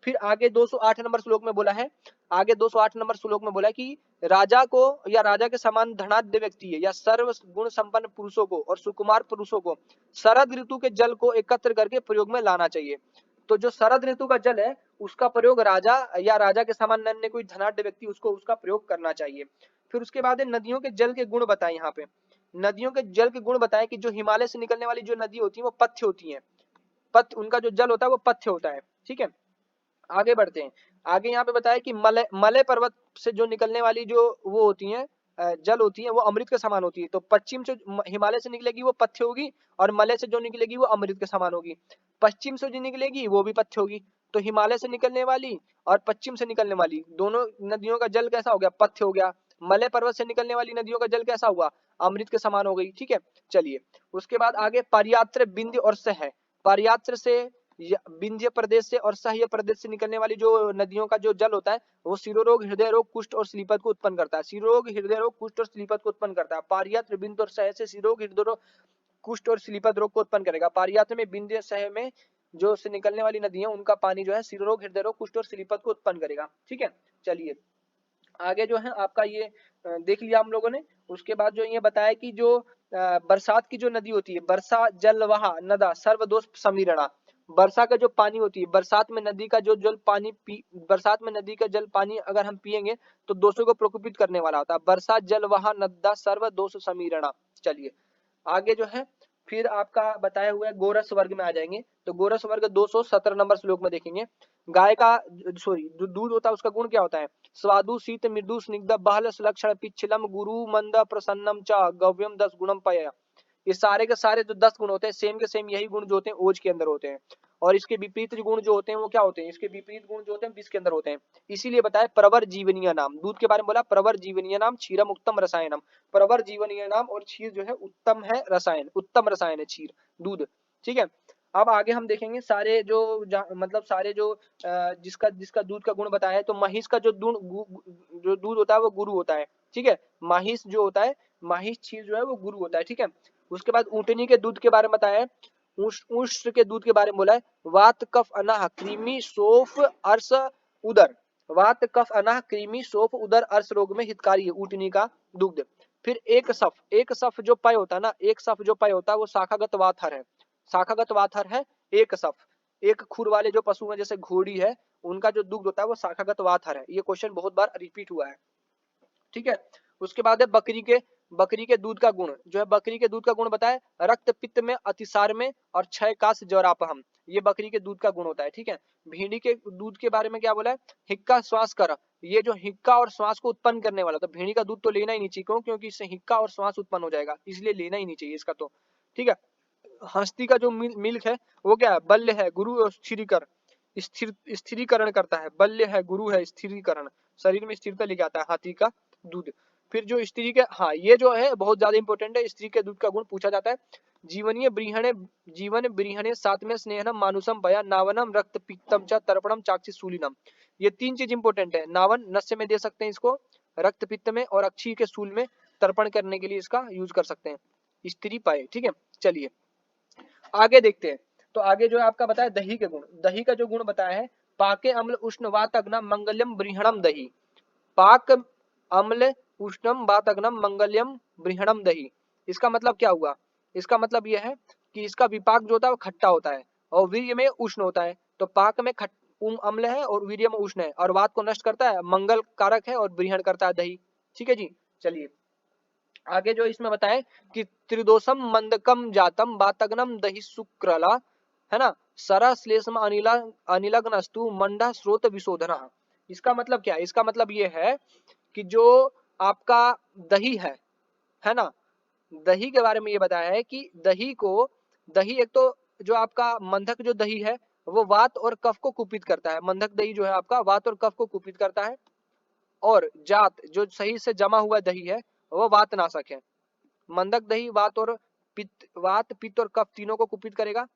फिर आगे 208 नंबर श्लोक में बोला है, आगे 208 नंबर श्लोक में बोला है कि राजा को या राजा के समान धनाढ्य व्यक्ति है या सर्व गुण संपन्न पुरुषों को और सुकुमार पुरुषों को शरद ऋतु के जल को एकत्र करके प्रयोग में लाना चाहिए। तो जो शरद ऋतु का जल है उसका प्रयोग राजा या राजा के समान अन्य कोई धनाढ्य व्यक्ति उसको उसका प्रयोग करना चाहिए। फिर उसके बाद नदियों के जल के गुण बताए। यहाँ पे नदियों के जल के गुण बताए कि जो हिमालय से निकलने वाली जो नदी होती है वो पथ्य होती है, पथ्य, उनका जो जल होता है वो पथ्य होता है। ठीक है, आगे बढ़ते हैं। आगे यहाँ पे बताया कि मलय पर्वत से जो निकलने वाली जो वो होती है जल होती है वो अमृत के समान होती है। तो पश्चिम से हिमालय से निकलेगी वो पथ्य होगी, और मलय से जो निकलेगी वो अमृत के समान होगी। पश्चिम से जो निकलेगी वो भी पथ्य होगी। तो हिमालय से निकलने वाली और पश्चिम से निकलने वाली दोनों नदियों का जल कैसा हो गया? पथ्य हो गया। मलय पर्वत से निकलने वाली नदियों का जल कैसा हुआ? अमृत के समान हो गई। ठीक है, चलिए उसके बाद आगे पारियात्र, बिंध्य और सह। पारियात्र से विंध्य प्रदेश से और सह्य प्रदेश से निकलने वाली जो नदियों का जो जल होता है वो शिरोरोग, हृदय रोग, कुष्ठ और श्लीपत को उत्पन्न करता है। शिरोरोग, हृदय रोग, कुष्ठ और श्लीपत को उत्पन्न करता है। पारियात्र, बिंध्य और सह से शिरोरोग, हृदय रोग, कुष्ठ और श्लीपत रोग को उत्पन्न करेगा। पारियात्र में, बिंध्य, सह में जो से निकलने वाली नदियां उनका पानी जो है शिरोरोग, हृदय रोग, कुष्ठ और श्लीपत को उत्पन्न करेगा। ठीक है, चलिए आगे जो है आपका ये देख लिया हम लोगों ने। उसके बाद जो ये बताया कि जो बरसात की जो नदी होती है, वर्षा जल वहा नदा सर्वदोष समीरणा। वर्षा का जो पानी होती है, बरसात में नदी का जो जल पानी बरसात में नदी का जल पानी अगर हम पिएंगे तो दोषों को प्रकोपित करने वाला होता है। वर्षा जल वहा नदा सर्व दोष समीरणा। चलिए आगे जो है फिर आपका बताया हुआ है गोरस वर्ग में आ जाएंगे। तो गोरस वर्ग 217 नंबर श्लोक में देखेंगे। गाय का जो दूध होता है उसका गुण क्या होता है? स्वादु, शीत, मृदु, स्निग्ध, बहल, सुलक्षण, पिच्छलम, गुरु, मंद, प्रसन्नम च गव्यम 10 गुणम पय। ये सारे के सारे जो 10 गुण होते हैं सेम के सेम यही गुण जो होते हैं ओज के अंदर होते हैं, और इसके विपरीत गुण जो होते हैं वो क्या होते हैं? इसके विपरीत गुण जो होते हैं विष के अंदर होते हैं। इसीलिए बताया प्रवर जीवनीय नाम। दूध के बारे में बोला प्रवर जीवनीय नाम, क्षीरम उत्तम रसायनम। प्रवर जीवनीय नाम, और क्षीर जो है उत्तम है रसायन, उत्तम रसायन है क्षीर, दूध। ठीक है, अब आगे हम देखेंगे सारे जो मतलब सारे जो जिसका जिसका दूध का गुण बताया है। तो महिष का जो दूध होता है वो गुरु होता है। ठीक है, महिष जो होता है, महिष क्षीर जो है वो गुरु होता है। ठीक है, उसके बाद ऊँटनी के दूध के बारे में बताया है। उष्ण के दूध के बारे में बोला है वात कफ अनाह कृमि सोफ अर्श उदर। वात कफ अनाह कृमि सोफ उदर अर्श रोग में हितकारी है ऊँटनी का दुग्ध। फिर एक सफ जो पय होता है ना, एक सफ जो पय होता है वो शाखागत वाथर है। शाखागत वाथर है एक सफ। एक खुर वाले जो पशु हैं जैसे घोड़ी है उनका जो दुग्ध होता है वो शाखागत वाथर है। ये क्वेश्चन बहुत बार रिपीट हुआ है। ठीक है, उसके बाद है बकरी के दूध का गुण जो है, बकरी के दूध का गुण बताए रक्त पित्त में, अतिसार में और क्षय काश ज्वरापहम। ये बकरी के दूध का गुण होता है। ठीक है, भेड़ी के दूध के बारे में क्या बोला है? हिक्का श्वास कर। ये जो हिक्का और श्वास को उत्पन्न करने वाला, तो भेड़ी का दूध तो लेना ही नहीं चाहिए। क्यों? क्योंकि इससे हिक्का और श्वास उत्पन्न हो जाएगा, इसलिए लेना ही नहीं चाहिए इसका तो। ठीक है, हस्ती का जो मिल्क है वो क्या है? बल्य है, गुरु स्थिरीकर, स्थिरीकरण करता है। बल्य है, गुरु है, स्थिरीकरण, शरीर में स्थिरता लेके आता है हाथी का दूध। फिर जो स्त्री के, हाँ ये जो है बहुत ज्यादा इंपॉर्टेंट है, स्त्री के दूध का गुण पूछा जाता है। जीवन ब्रीहणे सातवें स्नेहनम मानुषम भया नावनम रक्त पित्तम च तर्पणम चाक्षी शूलिनम। ये 3 चीज इंपॉर्टेंट है। नावन नस्य में दे सकते हैं इसको, रक्त पित्त में और अक्षी के सूल में तर्पण करने के लिए इसका यूज कर सकते हैं। स्त्री पाए, ठीक है। चलिए आगे देखते हैं। तो आगे जो है आपका बताया दही के गुण। दही का जो गुण बताया है, पाके अम्ल उष्ण वात अग्नम मंगल्यम बृहणम दही। पाक अम्ल उष्णम वात अग्नम मंगल्यम बृहणम दही। इसका मतलब क्या हुआ? इसका मतलब यह है कि इसका विपाक जो होता है वो खट्टा होता है और वीर्य में उष्ण होता है। तो पाक में अम्ल है और वीर्य में उष्ण है और वात को नष्ट करता है, मंगल कारक है और बृहण करता है दही। ठीक है जी। चलिए आगे जो इसमें बताए कि त्रिदोषम मंदकम जातम वातग्नम दही शुक्रला, है ना, सरा श्लेष्म अनिला अनिलग्नस्तु मंडा स्रोत विशोधना। इसका मतलब क्या है? इसका मतलब ये है कि जो आपका दही है ना, दही के बारे में ये बताया है कि दही एक तो जो आपका मंधक जो दही है वो वात और कफ को कुपित करता है। मंधक दही जो है आपका वात और कफ को कुपित करता है। और जात जो सही से जमा हुआ दही है वो वात नाशक है। मंदक दही वात पित्त और कफ तीनों को कुपित करेगा।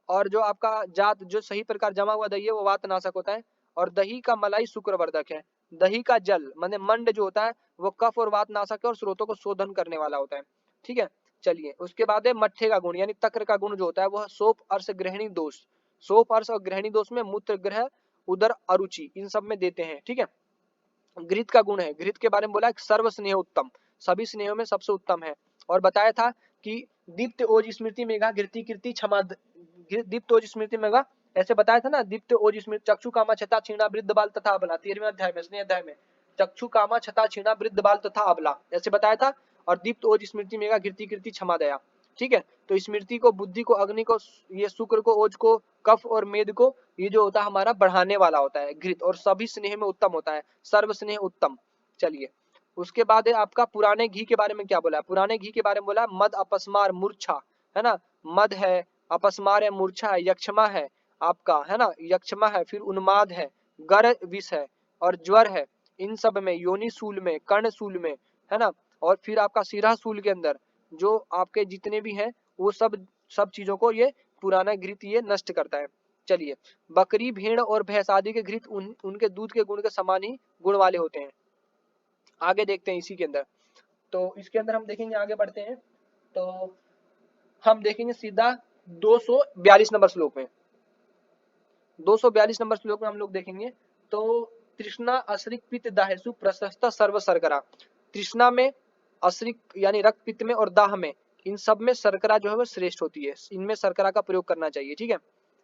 और जो आपका जात जो सही प्रकार जमा हुआ दही है वो वात नाशक होता है। और दही का मलाई शुक्रवर्धक है। दही का जल माने मंड जो होता है वो कफ और वात नाशक है और स्रोतों को शोधन करने वाला होता है। ठीक है। चलिए उसके बाद है मट्ठे का गुण यानी तक्र का गुण जो होता है वह सोप अर्श ग्रहणी दोष। सोप अर्श और ग्रहणी दोष में मूत्र ग्रह उदर अरुचि इन सब में देते हैं। ठीक है। घृत का गुण है, घृत के बारे में बोला सर्व स्नेह उत्तम, सभी स्नेहों में सबसे उत्तम है। और बताया था कि दीप्त ओज स्मृति मेघा घृति कीर्ति क्षमा दीप्त ओज स्मृति मेघा, ऐसे बताया था ना। दीप्त ओज स्मृति चक्षु कामा छता छीणा वृद्ध बाल तथा अबला, 13वें अध्याय में स्नेह अध्याय में चक्षु कामा छता छीणा वृद्ध बाल तथा अबला ऐसे बताया था। और दीप्त ओज स्मृति मेघा घृति कीर्ति क्षमा दया। ठीक है। तो स्मृति को, बुद्धि को, अग्नि को, ये शुक्र को, ओज को, कफ और मेद को, ये जो होता है हमारा बढ़ाने वाला होता है घृत। और सभी स्नेह में उत्तम होता है, सर्व स्नेह उत्तम। चलिए उसके बाद है आपका पुराने घी के बारे में क्या बोला? पुराने घी के बारे में बोला मद अपस्मार मूर्छा, है ना, मद है, अपस्मार है, मूर्छा है, यक्षमा है आपका, है ना, यक्षमा है, फिर उन्माद है, गर विष है और ज्वर है। इन सब में योनि सूल में, कर्ण सूल में, है ना, और फिर आपका सिरा सूल के अंदर जो आपके जितने भी हैं वो सब चीजों को ये पुराना घृत ये नष्ट करता है। चलिए बकरी, भेड़ और भैंस आदि के घृत उनके दूध के गुण के समान ही गुण वाले होते हैं। आगे देखते हैं इसी के अंदर। तो इसके अंदर हम देखेंगे, आगे बढ़ते हैं तो हम देखेंगे सीधा 242 नंबर श्लोक में। 242 नंबर श्लोक में हम लोग देखेंगे तो तृष्णा अश्रिक पित्त दाहेसु प्रशस्त सर्व शर्करा। तृष्णा में, अश्रिक यानी रक्त पित्त में और दाह में, इन सब में शर्करा जो है वो श्रेष्ठ होती है। इनमें शर्करा का प्रयोग करना चाहिए। ठीक है।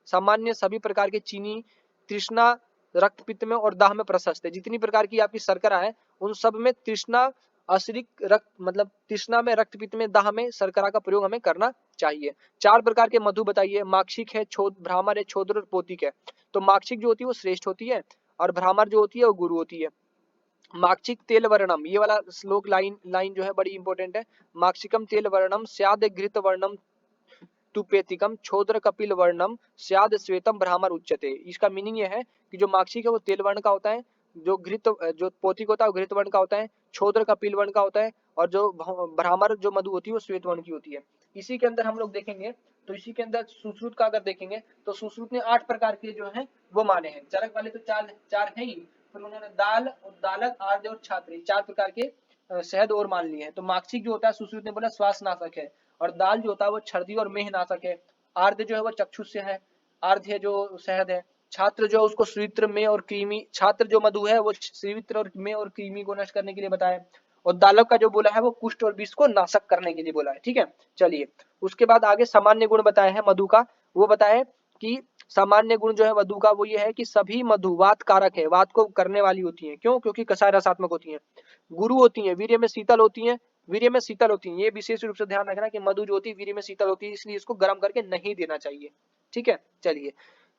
सामान्य सभी प्रकार के चीनी तृष्णा, रक्त पित्त में और दाह में प्रशस्त है। जितनी प्रकार की आपकी शर्करा है उन सब में तृष्णा, अश्रिक, रक्त मतलब तृष्णा में, रक्त पित्त में, दाह में शर्करा का प्रयोग हमें करना चाहिए। 4 प्रकार के मधु बताइए। माक्षिक है, भ्रामर है, छोद्र और पोतिक है। तो माक्षिक जो होती है वो श्रेष्ठ होती है और भ्रामर जो होती है वो गुरु होती है। माक्षिक तेल वर्णम, ये वाला श्लोक लाइन जो है बड़ी इंपॉर्टेंट है। माक्षिकम तेल वर्णम स्याद घृत वर्णम तुपेतिकम छोद्र कपिल वर्णम स्याद श्वेतम भ्रामर उच्चते। इसका मीनिंग ये है कि जो माक्षिक है वो तेल वर्ण का होता है, जो पोतिक होता है वो घृत वर्ण का होता है, छोद्र कपिल वर्ण का होता है और जो भ्रामर जो मधु होती है वो श्वेत वर्ण की होती है। इसी के अंदर हम लोग देखेंगे तो इसी के अंदर सुश्रुत का अगर देखेंगे तो सुश्रुत ने 8 प्रकार के जो है वो माने हैं। चरक वाले तो चार है ही, फिर उन्होंने दाल और दालक, आर्य और छात्र 4 प्रकार के शहद और मान लिए हैं। तो माक्षिक जो होता है सुश्रुत ने बोला श्वास नाशक है और दाल जो होता है वो छर्दी और मेह नाशक है। आर्द्र जो है वो चक्षुष से है, आर्द्र है जो शहद है। छात्र जो है उसको श्रीवित्र में और कृमि, छात्र जो मधु है वो श्रीवित्र और में और कृमि को नष्ट करने के लिए बताया। और दालक का जो बोला है वो कुष्ठ और विष को नाशक करने के लिए बोला है। ठीक है। चलिए उसके बाद आगे सामान्य गुण बताया है मधु का। वो बताया कि सामान्य गुण जो है मधु का वो ये है कि सभी मधु वात कारक है, वात को करने वाली होती है। क्यों? क्योंकि कषाय रसात्मक होती है, गुरु होती है, वीर्य में शीतल होती है, वीर्य में शीतल होती है। ये विशेष रूप से ध्यान रखना कि मधु जो होती है वीर्य में शीतल होती है, इसलिए इसको गर्म करके नहीं देना चाहिए। ठीक है। चलिए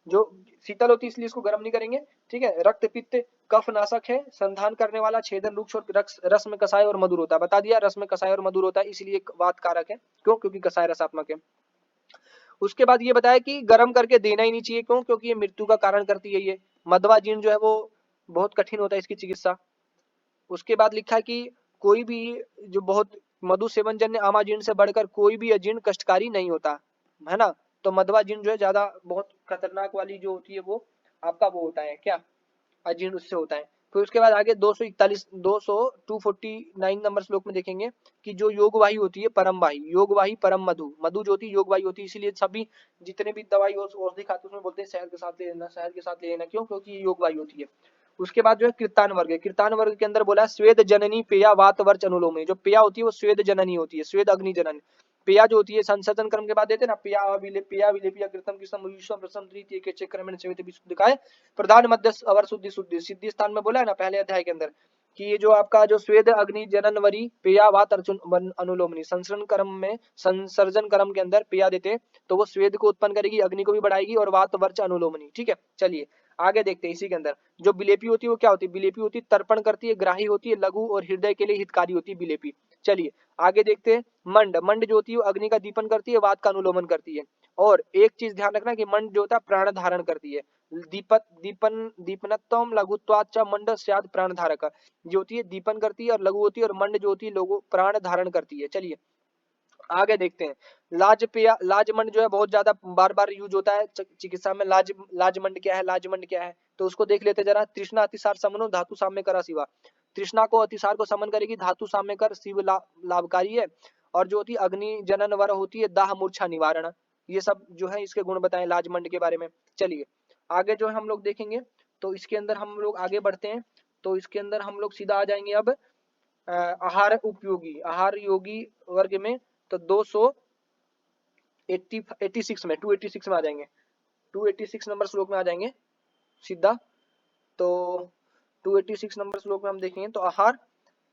जो शीतल होती है इसलिए इसको गर्म नहीं करेंगे। ठीक है। रक्त पित्त कफ नाशक है, संधान करने वाला, छेदन रुक्ष और रस में कषाय और मधुर होता है। बता दिया रस में कषाय और मधुर होता है इसलिए वात कारक है। क्यों? क्योंकि कषाय रसात्मक है। उसके बाद ये बताया कि गर्म करके देना ही नहीं चाहिए। क्यों? क्योंकि ये मृत्यु का कारण करती है। ये मदवा जीर्ण जो है वो बहुत कठिन होता है इसकी चिकित्सा। उसके बाद लिखा कि कोई भी जो बहुत मधु सेवन जन्य आमाजीर्ण से बढ़कर कोई भी अजीर्ण कष्टकारी नहीं होता, है ना। तो मधवा जीर्ण जो है ज्यादा बहुत खतरनाक वाली जो होती है वो आपका वो होता है क्या, अजीर्ण उससे होता है। फिर उसके बाद आगे 241 249 नंबर श्लोक में देखेंगे कि जो योगवाही होती है परम वाही, योगवाही परम मधु, मधु जो होती है योगवाही होती है, इसीलिए सभी जितने भी दवाई औषधि खाते हैं उसमें बोलते हैं शहद के साथ ले लेना, शहद के साथ ले लेना, क्यों? क्योंकि ये योगवाही होती है। उसके बाद जो है कीर्तान वर्ग है, कीर्तान वर्ग के अंदर बोला है स्वेद जननी पेया वात वर्च अनुलोम, जो पेया होती है वो स्वेद जननी होती है, स्वेद अग्नि जनन। पेया जो होती है संसर्जन क्रम के बाद देते हैं ना, पेया विलेपिया कृतम कृष्ण विश्व प्रसम तृतीय के चक्र में सेवित विशुद्धिकाय प्रधान मध्य अवर शुद्धि शुद्धि, सिद्धि स्थान में बोला है ना पहले अध्याय के अंदर कि ये जो आपका जो स्वेद अग्नि जननवरी पेया वात अर्जुन अनुलोमनी, संसर्जन क्रम में संसर्जन क्रम के अंदर पेया देते तो वो स्वेद को उत्पन्न करेगी, अग्नि को भी बढ़ाएगी और वात वर्च अनुलोमनी। ठीक है, चलिए आगे देखते हैं। इसी के अंदर जो बिलेपी होती है वो क्या होती है? बिलेपी होती है तर्पण करती है, ग्राही होती है, लघु और हृदय के लिए हितकारी होती है बिलेपी। चलिए आगे देखते हैं। मंड, मंड जो होती है वो अग्नि का दीपन करती है, वात का अनुलोमन करती है। और एक चीज ध्यान रखना कि मंड जो होता है प्राण धारण करती है, दीपनत्वम लघुत्वाच मंड स्याद प्राण धारक, जो होती है दीपन करती है और लघु होती है, और मंड जो होती है लोगो प्राण धारण करती है। चलिए आगे देखते हैं। लाजपेया, लाजमंड जो है बहुत ज्यादा बार बार यूज होता है चिकित्सा में। लाजमंड क्या है? लाजमंड क्या है तो उसको देख लेते जरा। तृष्णा अतिसार समनो धातु साम्य करा शिवा, तृष्णा को अतिसार को समन करेगी, धातु साम्य कर, शिव लाभकारी है। और जो होती है अग्नि जनन वर होती है, दाह मूर्छा निवारण। ये सब जो है इसके गुण बताएं लाजमंड के बारे में। चलिए आगे जो है हम लोग देखेंगे तो इसके अंदर हम लोग आगे बढ़ते हैं। तो इसके अंदर हम लोग सीधा आ जाएंगे अब आहार उपयोगी, आहार योगी वर्ग में। तो 286 में 286 में आ जाएंगे, 286 नंबर श्लोक में आ जाएंगे सीधा। तो 286 नंबर श्लोक में हम देखेंगे तो आहार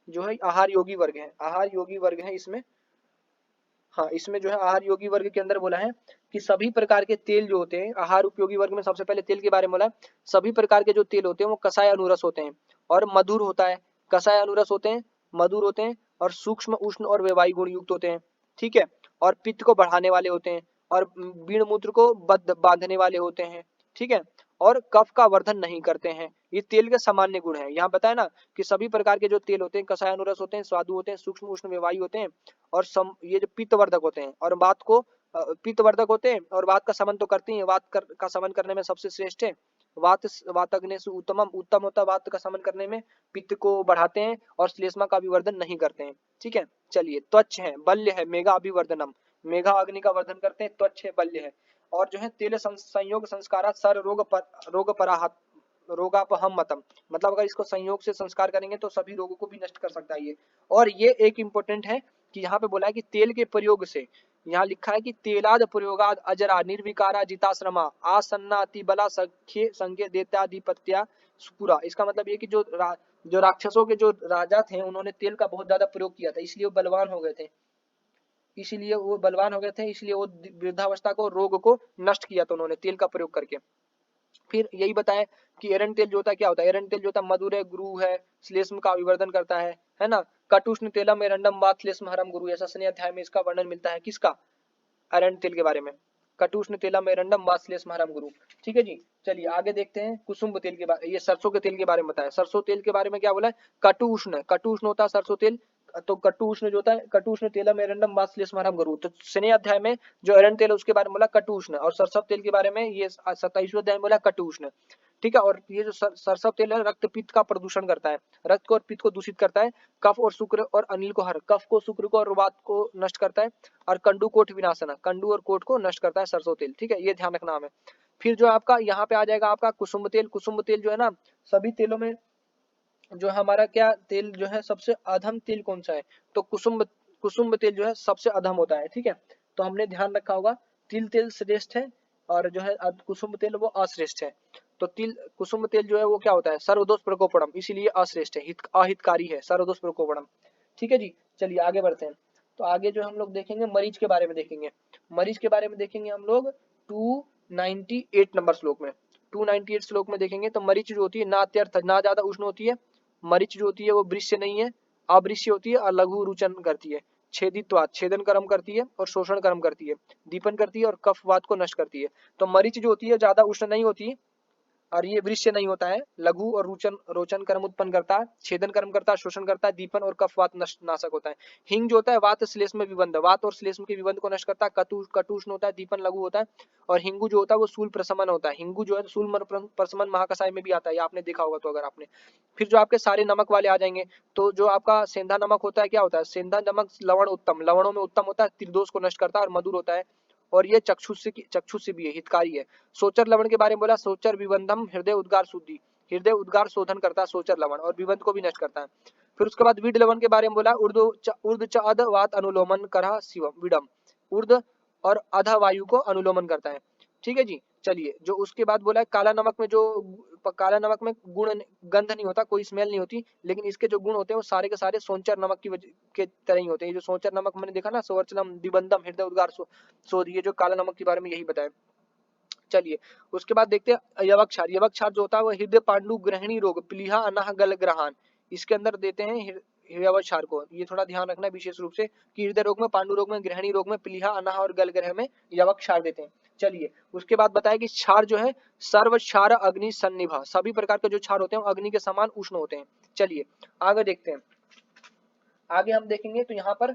जो है आहार योगी वर्ग है, आहार योगी वर्ग है इसमें। हाँ इसमें जो है आहार योगी वर्ग के अंदर बोला है कि सभी प्रकार के तेल जो होते हैं, आहार उपयोगी वर्ग में सबसे पहले तेल के बारे में बोला है। सभी प्रकार के जो तेल होते हैं वो कसाय अनुरस होते हैं और मधुर होता है, कसाय अनुरस होते हैं, मधुर होते हैं और सूक्ष्म उष्ण और व्यवायु गुण युक्त होते हैं। ठीक है, और पित्त को बढ़ाने वाले होते हैं और बीण मूत्र को बद्ध बांधने वाले होते हैं। ठीक है, और कफ का वर्धन नहीं करते हैं। ये तेल के सामान्य गुण है। यहाँ बताया ना कि सभी प्रकार के जो तेल होते हैं कसाय अनुरस होते हैं, स्वादु होते हैं, सूक्ष्म उष्ण व्यवायु होते हैं और ये जो पित्तवर्धक होते हैं और वात को पित्तवर्धक होते हैं और वात का समन तो करती हैं, का समन करने में सबसे श्रेष्ठ है। वातग्नेषु उत्तमम, उत्तम होता है वात का समन करने में, पित्त को बढ़ाते हैं और श्लेष्मा का अभिवर्धन नहीं करते हैं। ठीक है, चलिए त्वच है, बल्य है, मेघा अभिवर्धनम, मेघा अग्नि का वर्धन करते हैं, त्वच है, बल्य है। और जो है तेल संयोग संस्कारा सर रोग पराहत रोगापहम मतम, मतलब अगर इसको संयोग से संस्कार करेंगे तो सभी रोगों को भी नष्ट कर सकता है ये। और ये एक इंपॉर्टेंट है कि यहाँ पे बोला है कि तेल के प्रयोग से, यहाँ लिखा है कि तेलाद प्रयोगाद अजरा निर्विकारा जिताश्रमा आसन्ना अति बला सख्य संज्ञ देत्याधिपत्या सुपुरा। इसका मतलब ये कि जो राक्षसों के जो राजा थे उन्होंने तेल का बहुत ज्यादा प्रयोग किया था, इसलिए वो बलवान हो गए थे, इसलिए वो वृद्धावस्था को रोग को नष्ट किया था उन्होंने तेल का प्रयोग करके। फिर यही बताएं कि एरंड तेल जो होता है क्या होता है? एरंड तेल जो होता है मधुर है, गुरु है, श्लेष्म का अभिवर्धन करता है ना। कटुष्ण तेलम एरंडम वात श्लेष्म हरम गुरु, ऐसा शनि अध्याय में इसका वर्णन मिलता है। किसका? एरंड तेल के बारे में। कटुष्ण तेलम एरंडम वात श्लेष्म हरम गुरु। ठीक है जी, चलिए आगे देखते हैं कुसुम तेल के बारे, ये सरसों के तेल के बारे में बताया। सरसों तेल के बारे में क्या बोला है? कटुष्ण, कटुष्ण होता है सरसों तेल। तो कटुष्ण जो होता है, कटुष्ण तेलम एरंडम वात श्लेष्म हरम गुरु, तो शनि अध्याय में जो एरंड तेल उसके बारे में बोला कटुष्ण, और सरसों तेल के बारे में ये 27वें अध्याय में बोला कटुष्ण। ठीक है, और ये जो सरसों तेल है रक्त पित्त का प्रदूषण करता है, रक्त को और पित्त को दूषित करता है, कफ और शुक्र और अनिल को हर, कफ को शुक्र को और वात को नष्ट करता है, और कंडू कोट विनाशना, कंडू और कोट को नष्ट करता है सरसों तेल। ठीक है, ये ध्यान रखना हमें। फिर जो आपका यहाँ पे आ जाएगा आपका कुसुम तेल। कुसुम तेल जो है ना सभी तेलों में जो हमारा क्या तेल जो है सबसे अधम तेल कौन सा है? तो कुसुम तेल जो है सबसे अधम होता है। ठीक है, तो हमने ध्यान रखा होगा तिल तेल श्रेष्ठ है और जो है कुसुम तेल वो अश्रेष्ठ है। तो कुसुम तेल जो है वो क्या होता है? सर्वदोष प्रकोपणम, इसीलिए अश्रेष्ठ है, अहितकारी है, सर्वदोष प्रकोपणम। ठीक है जी, चलिए आगे बढ़ते हैं। तो आगे जो हम लोग देखेंगे मरीच के बारे में देखेंगे। मरीच के बारे में देखेंगे हम लोग 298 नंबर श्लोक में। 298 श्लोक में देखेंगे तो मरीच जो होती है ना अत्यर्थ, ना ज्यादा उष्ण होती है। मरीच जो होती है वो वृष्य नहीं है, अवृष्य होती है और लघु रुचन करती है। छेदित्वात, छेदन कर्म करती है और शोषण कर्म करती है, दीपन करती है और कफवात को नष्ट करती है। तो मरीच जो होती है ज्यादा उष्ण नहीं होती, और ये वृश्य नहीं होता है। लघु और रोचन रोचन कर्म उत्पन्न करता है, छेदन कर्म करता है, शोषण करता है, दीपन और कफ वात नाशक होता है। हिंग जो होता है वात श्लेष्म में विबंध, वात और श्लेष्म के विबंध को नष्ट करता है। कटुष्ण होता है, दीपन लघु होता है। और हिंगू जो होता है वो सूल प्रशमन होता है। हिंगू जो है सूल प्रशमन महाकषाय में भी आता है, आपने देखा होगा तो अगर आपने। फिर जो आपके सारे नमक वाले आ जाएंगे, तो जो आपका सेंधा नमक होता है क्या होता है, सेंधा नमक लवण उत्तम, लवणों में उत्तम होता है, त्रिदोष को नष्ट करता है और मधुर होता है। और ये चक्षुष से भी है, हितकारी है। सोचर लवण के बारे में बोला, सोचर विबंधम हृदय उद्गार शुद्धि, हृदय उद्गार शोधन करता है सोचर लवण और विबंध को भी नष्ट करता है। फिर उसके बाद विड लवण के बारे में बोला, ऊर्ध च अध वात अनुलोमन करह शिवम विडम, ऊर्ध और अध वायु को अनुलोमन करता है। ठीक है जी। चलिए, जो उसके बाद बोला है काला नमक में, जो काला नमक में गुण गंध नहीं होता, कोई स्मेल नहीं होती, लेकिन इसके जो गुण होते हैं वो सारे के सारे सोंचर नमक की के तरह ही होते हैं। ये जो सोंचर नमक मैंने देखा ना, सोवर्चनम दिबंधम हृदय उद्गार शोध, ये जो काला नमक के बारे में यही बताया। चलिए, उसके बाद देखते हैं यवक क्षार। यवक क्षार जो होता है वो हृदय पांडु ग्रहणी रोग प्लीहा अनाह गल ग्रहान, इसके अंदर देते हैं यवक क्षार को। ये थोड़ा ध्यान रखना है विशेष रूप से कि हृदय रोग में, पांडु रोग में, ग्रहणी रोग में, प्लीहा अनाह और गल ग्रह में यवक क्षार देते हैं। चलिए, उसके बाद बताया कि क्षार जो है सर्व क्षार अग्नि सन्निभा, सभी प्रकार के जो क्षार होते हैं अग्नि के समान उष्ण होते हैं। चलिए आगे देखते हैं। आगे हम देखेंगे तो यहाँ पर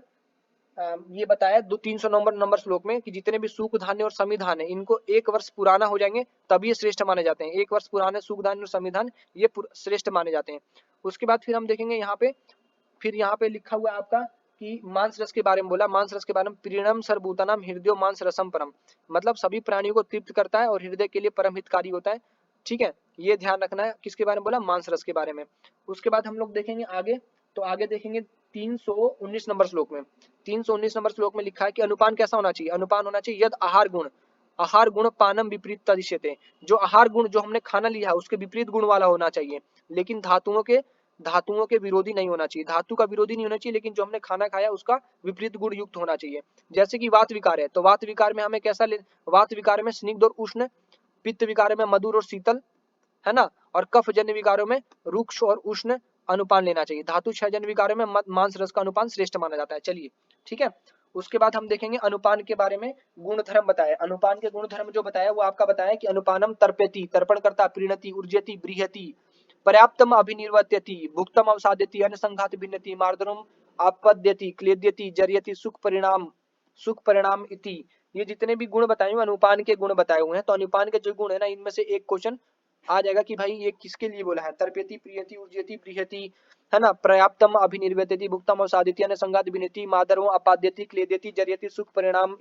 ये बताया 300 नंबर श्लोक में कि जितने भी सूख धान्य और समिधान है इनको 1 वर्ष पुराना हो जाएंगे तभी ये श्रेष्ठ माने जाते हैं। 1 वर्ष पुराने सूख धान्य और समिधान ये श्रेष्ठ माने जाते हैं। उसके बाद फिर हम देखेंगे यहाँ पे, फिर यहाँ पे लिखा हुआ है आपका कि मांस रस के बारे में बोला। मांस रस के बारे में प्रीणम सर्वभूतानाम हृदयो मांस रसम परम, मतलब सभी प्राणियों को तृप्त करता है और हृदय के लिए परम हितकारी होता है। ठीक है, ये ध्यान रखना है। किसके बारे में बोला, मांस रस के बारे में। उसके बाद हम लोग देखेंगे आगे, तो आगे देखेंगे 319 नंबर श्लोक में। 319 नंबर श्लोक में लिखा है कि अनुपान कैसा होना चाहिए। अनुपान होना चाहिए यद आहार गुण, आहार गुण पानम विपरीत तदिश्यते, जो आहार गुण जो हमने खाना लिया है उसके विपरीत गुण वाला होना चाहिए, लेकिन धातुओं के विरोधी नहीं होना चाहिए। धातु का विरोधी नहीं होना चाहिए, लेकिन जो हमने खाना खाया उसका विपरीत गुण युक्त होना चाहिए। जैसे कि वात विकार है, तो वात विकार में हमें कैसा वात विकार में स्निग्ध और उष्ण, पित्त विकार में मधुर और शीतल, है ना, और कफ जन्य विकारों में रुक्ष और उष्ण अनुपान लेना चाहिए। धातु क्षय जन्य विकारों में मांस रस का अनुपान श्रेष्ठ माना जाता है। चलिए ठीक है। उसके बाद हम देखेंगे अनुपान के बारे में गुण धर्म बताया। अनुपान के गुण धर्म जो बताया वो आपका बताया कि अनुपानम तर्पेति, तर्पण करता, प्रीणति, ऊर्जति, बृहति, पर्याप्तम अभिनिर्वर्त्यति, भुक्तम अवसाद्यति, अनसंघात भिन्नति, मार्दनम आपद्यति, क्लेद्यति, जर्यति, सुख परिणाम इति। ये जितने भी गुण बताए हुए अनुपान के गुण बताए हुए हैं, तो अनुपान के जो गुण है ना इनमें से एक क्वेश्चन आ जाएगा कि भाई ये किसके लिए बोला है। तर्पेति, प्रियति, ऊर्जति, बृहति, है ना, पर्याप्तम अभिनिर्वर्त्यति, भुक्तम अवसाद्यति, अनसंघात भिन्नति, मार्दनम अपाद्यति, क्लेद्यति, जर्यति, सुख परिणाम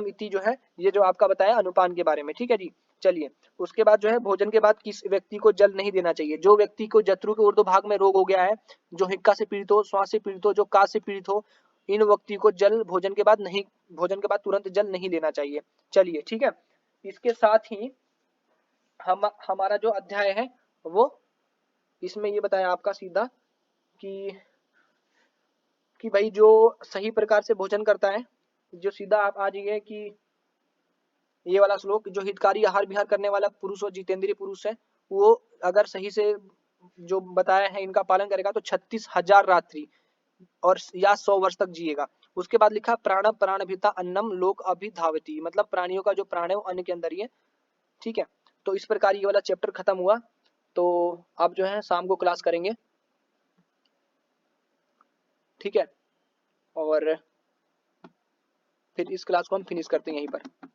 इति जो है ये जो आपका बताया अनुपान के बारे में। ठीक है जी। चलिए, उसके बाद जो है भोजन के बाद किस व्यक्ति को जल नहीं देना चाहिए। जो व्यक्ति को जठरू के ऊर्ध्व भाग में रोग हो गया है, जो हिक्का से पीड़ित हो, श्वास से पीड़ित हो, जो काश से पीड़ित हो, इन व्यक्ति को जल भोजन के बाद तुरंत जल नहीं देना चाहिए। चलिए ठीक है। इसके साथ ही हमारा जो अध्याय है वो इसमें ये बताया आपका सीधा कि भाई जो सही प्रकार से भोजन करता है, जो सीधा आप आ जाइए कि ये वाला श्लोक, जो हितकारी आहार विहार करने वाला पुरुष और जितेंद्रीय पुरुष है वो अगर सही से जो बताया है इनका पालन करेगा तो 36,000 रात्रि और या 100 वर्ष तक जिएगा। उसके बाद लिखा प्राण प्राणभिता अन्नम लोक अभिधावती, मतलब प्राणियों का जो प्राण है वो अन्न के अंदर ही है। ठीक है, तो इस प्रकार ये वाला चैप्टर खत्म हुआ। तो अब जो है शाम को क्लास करेंगे। ठीक है, और फिर इस क्लास को हम फिनिश करते हैं यहीं पर।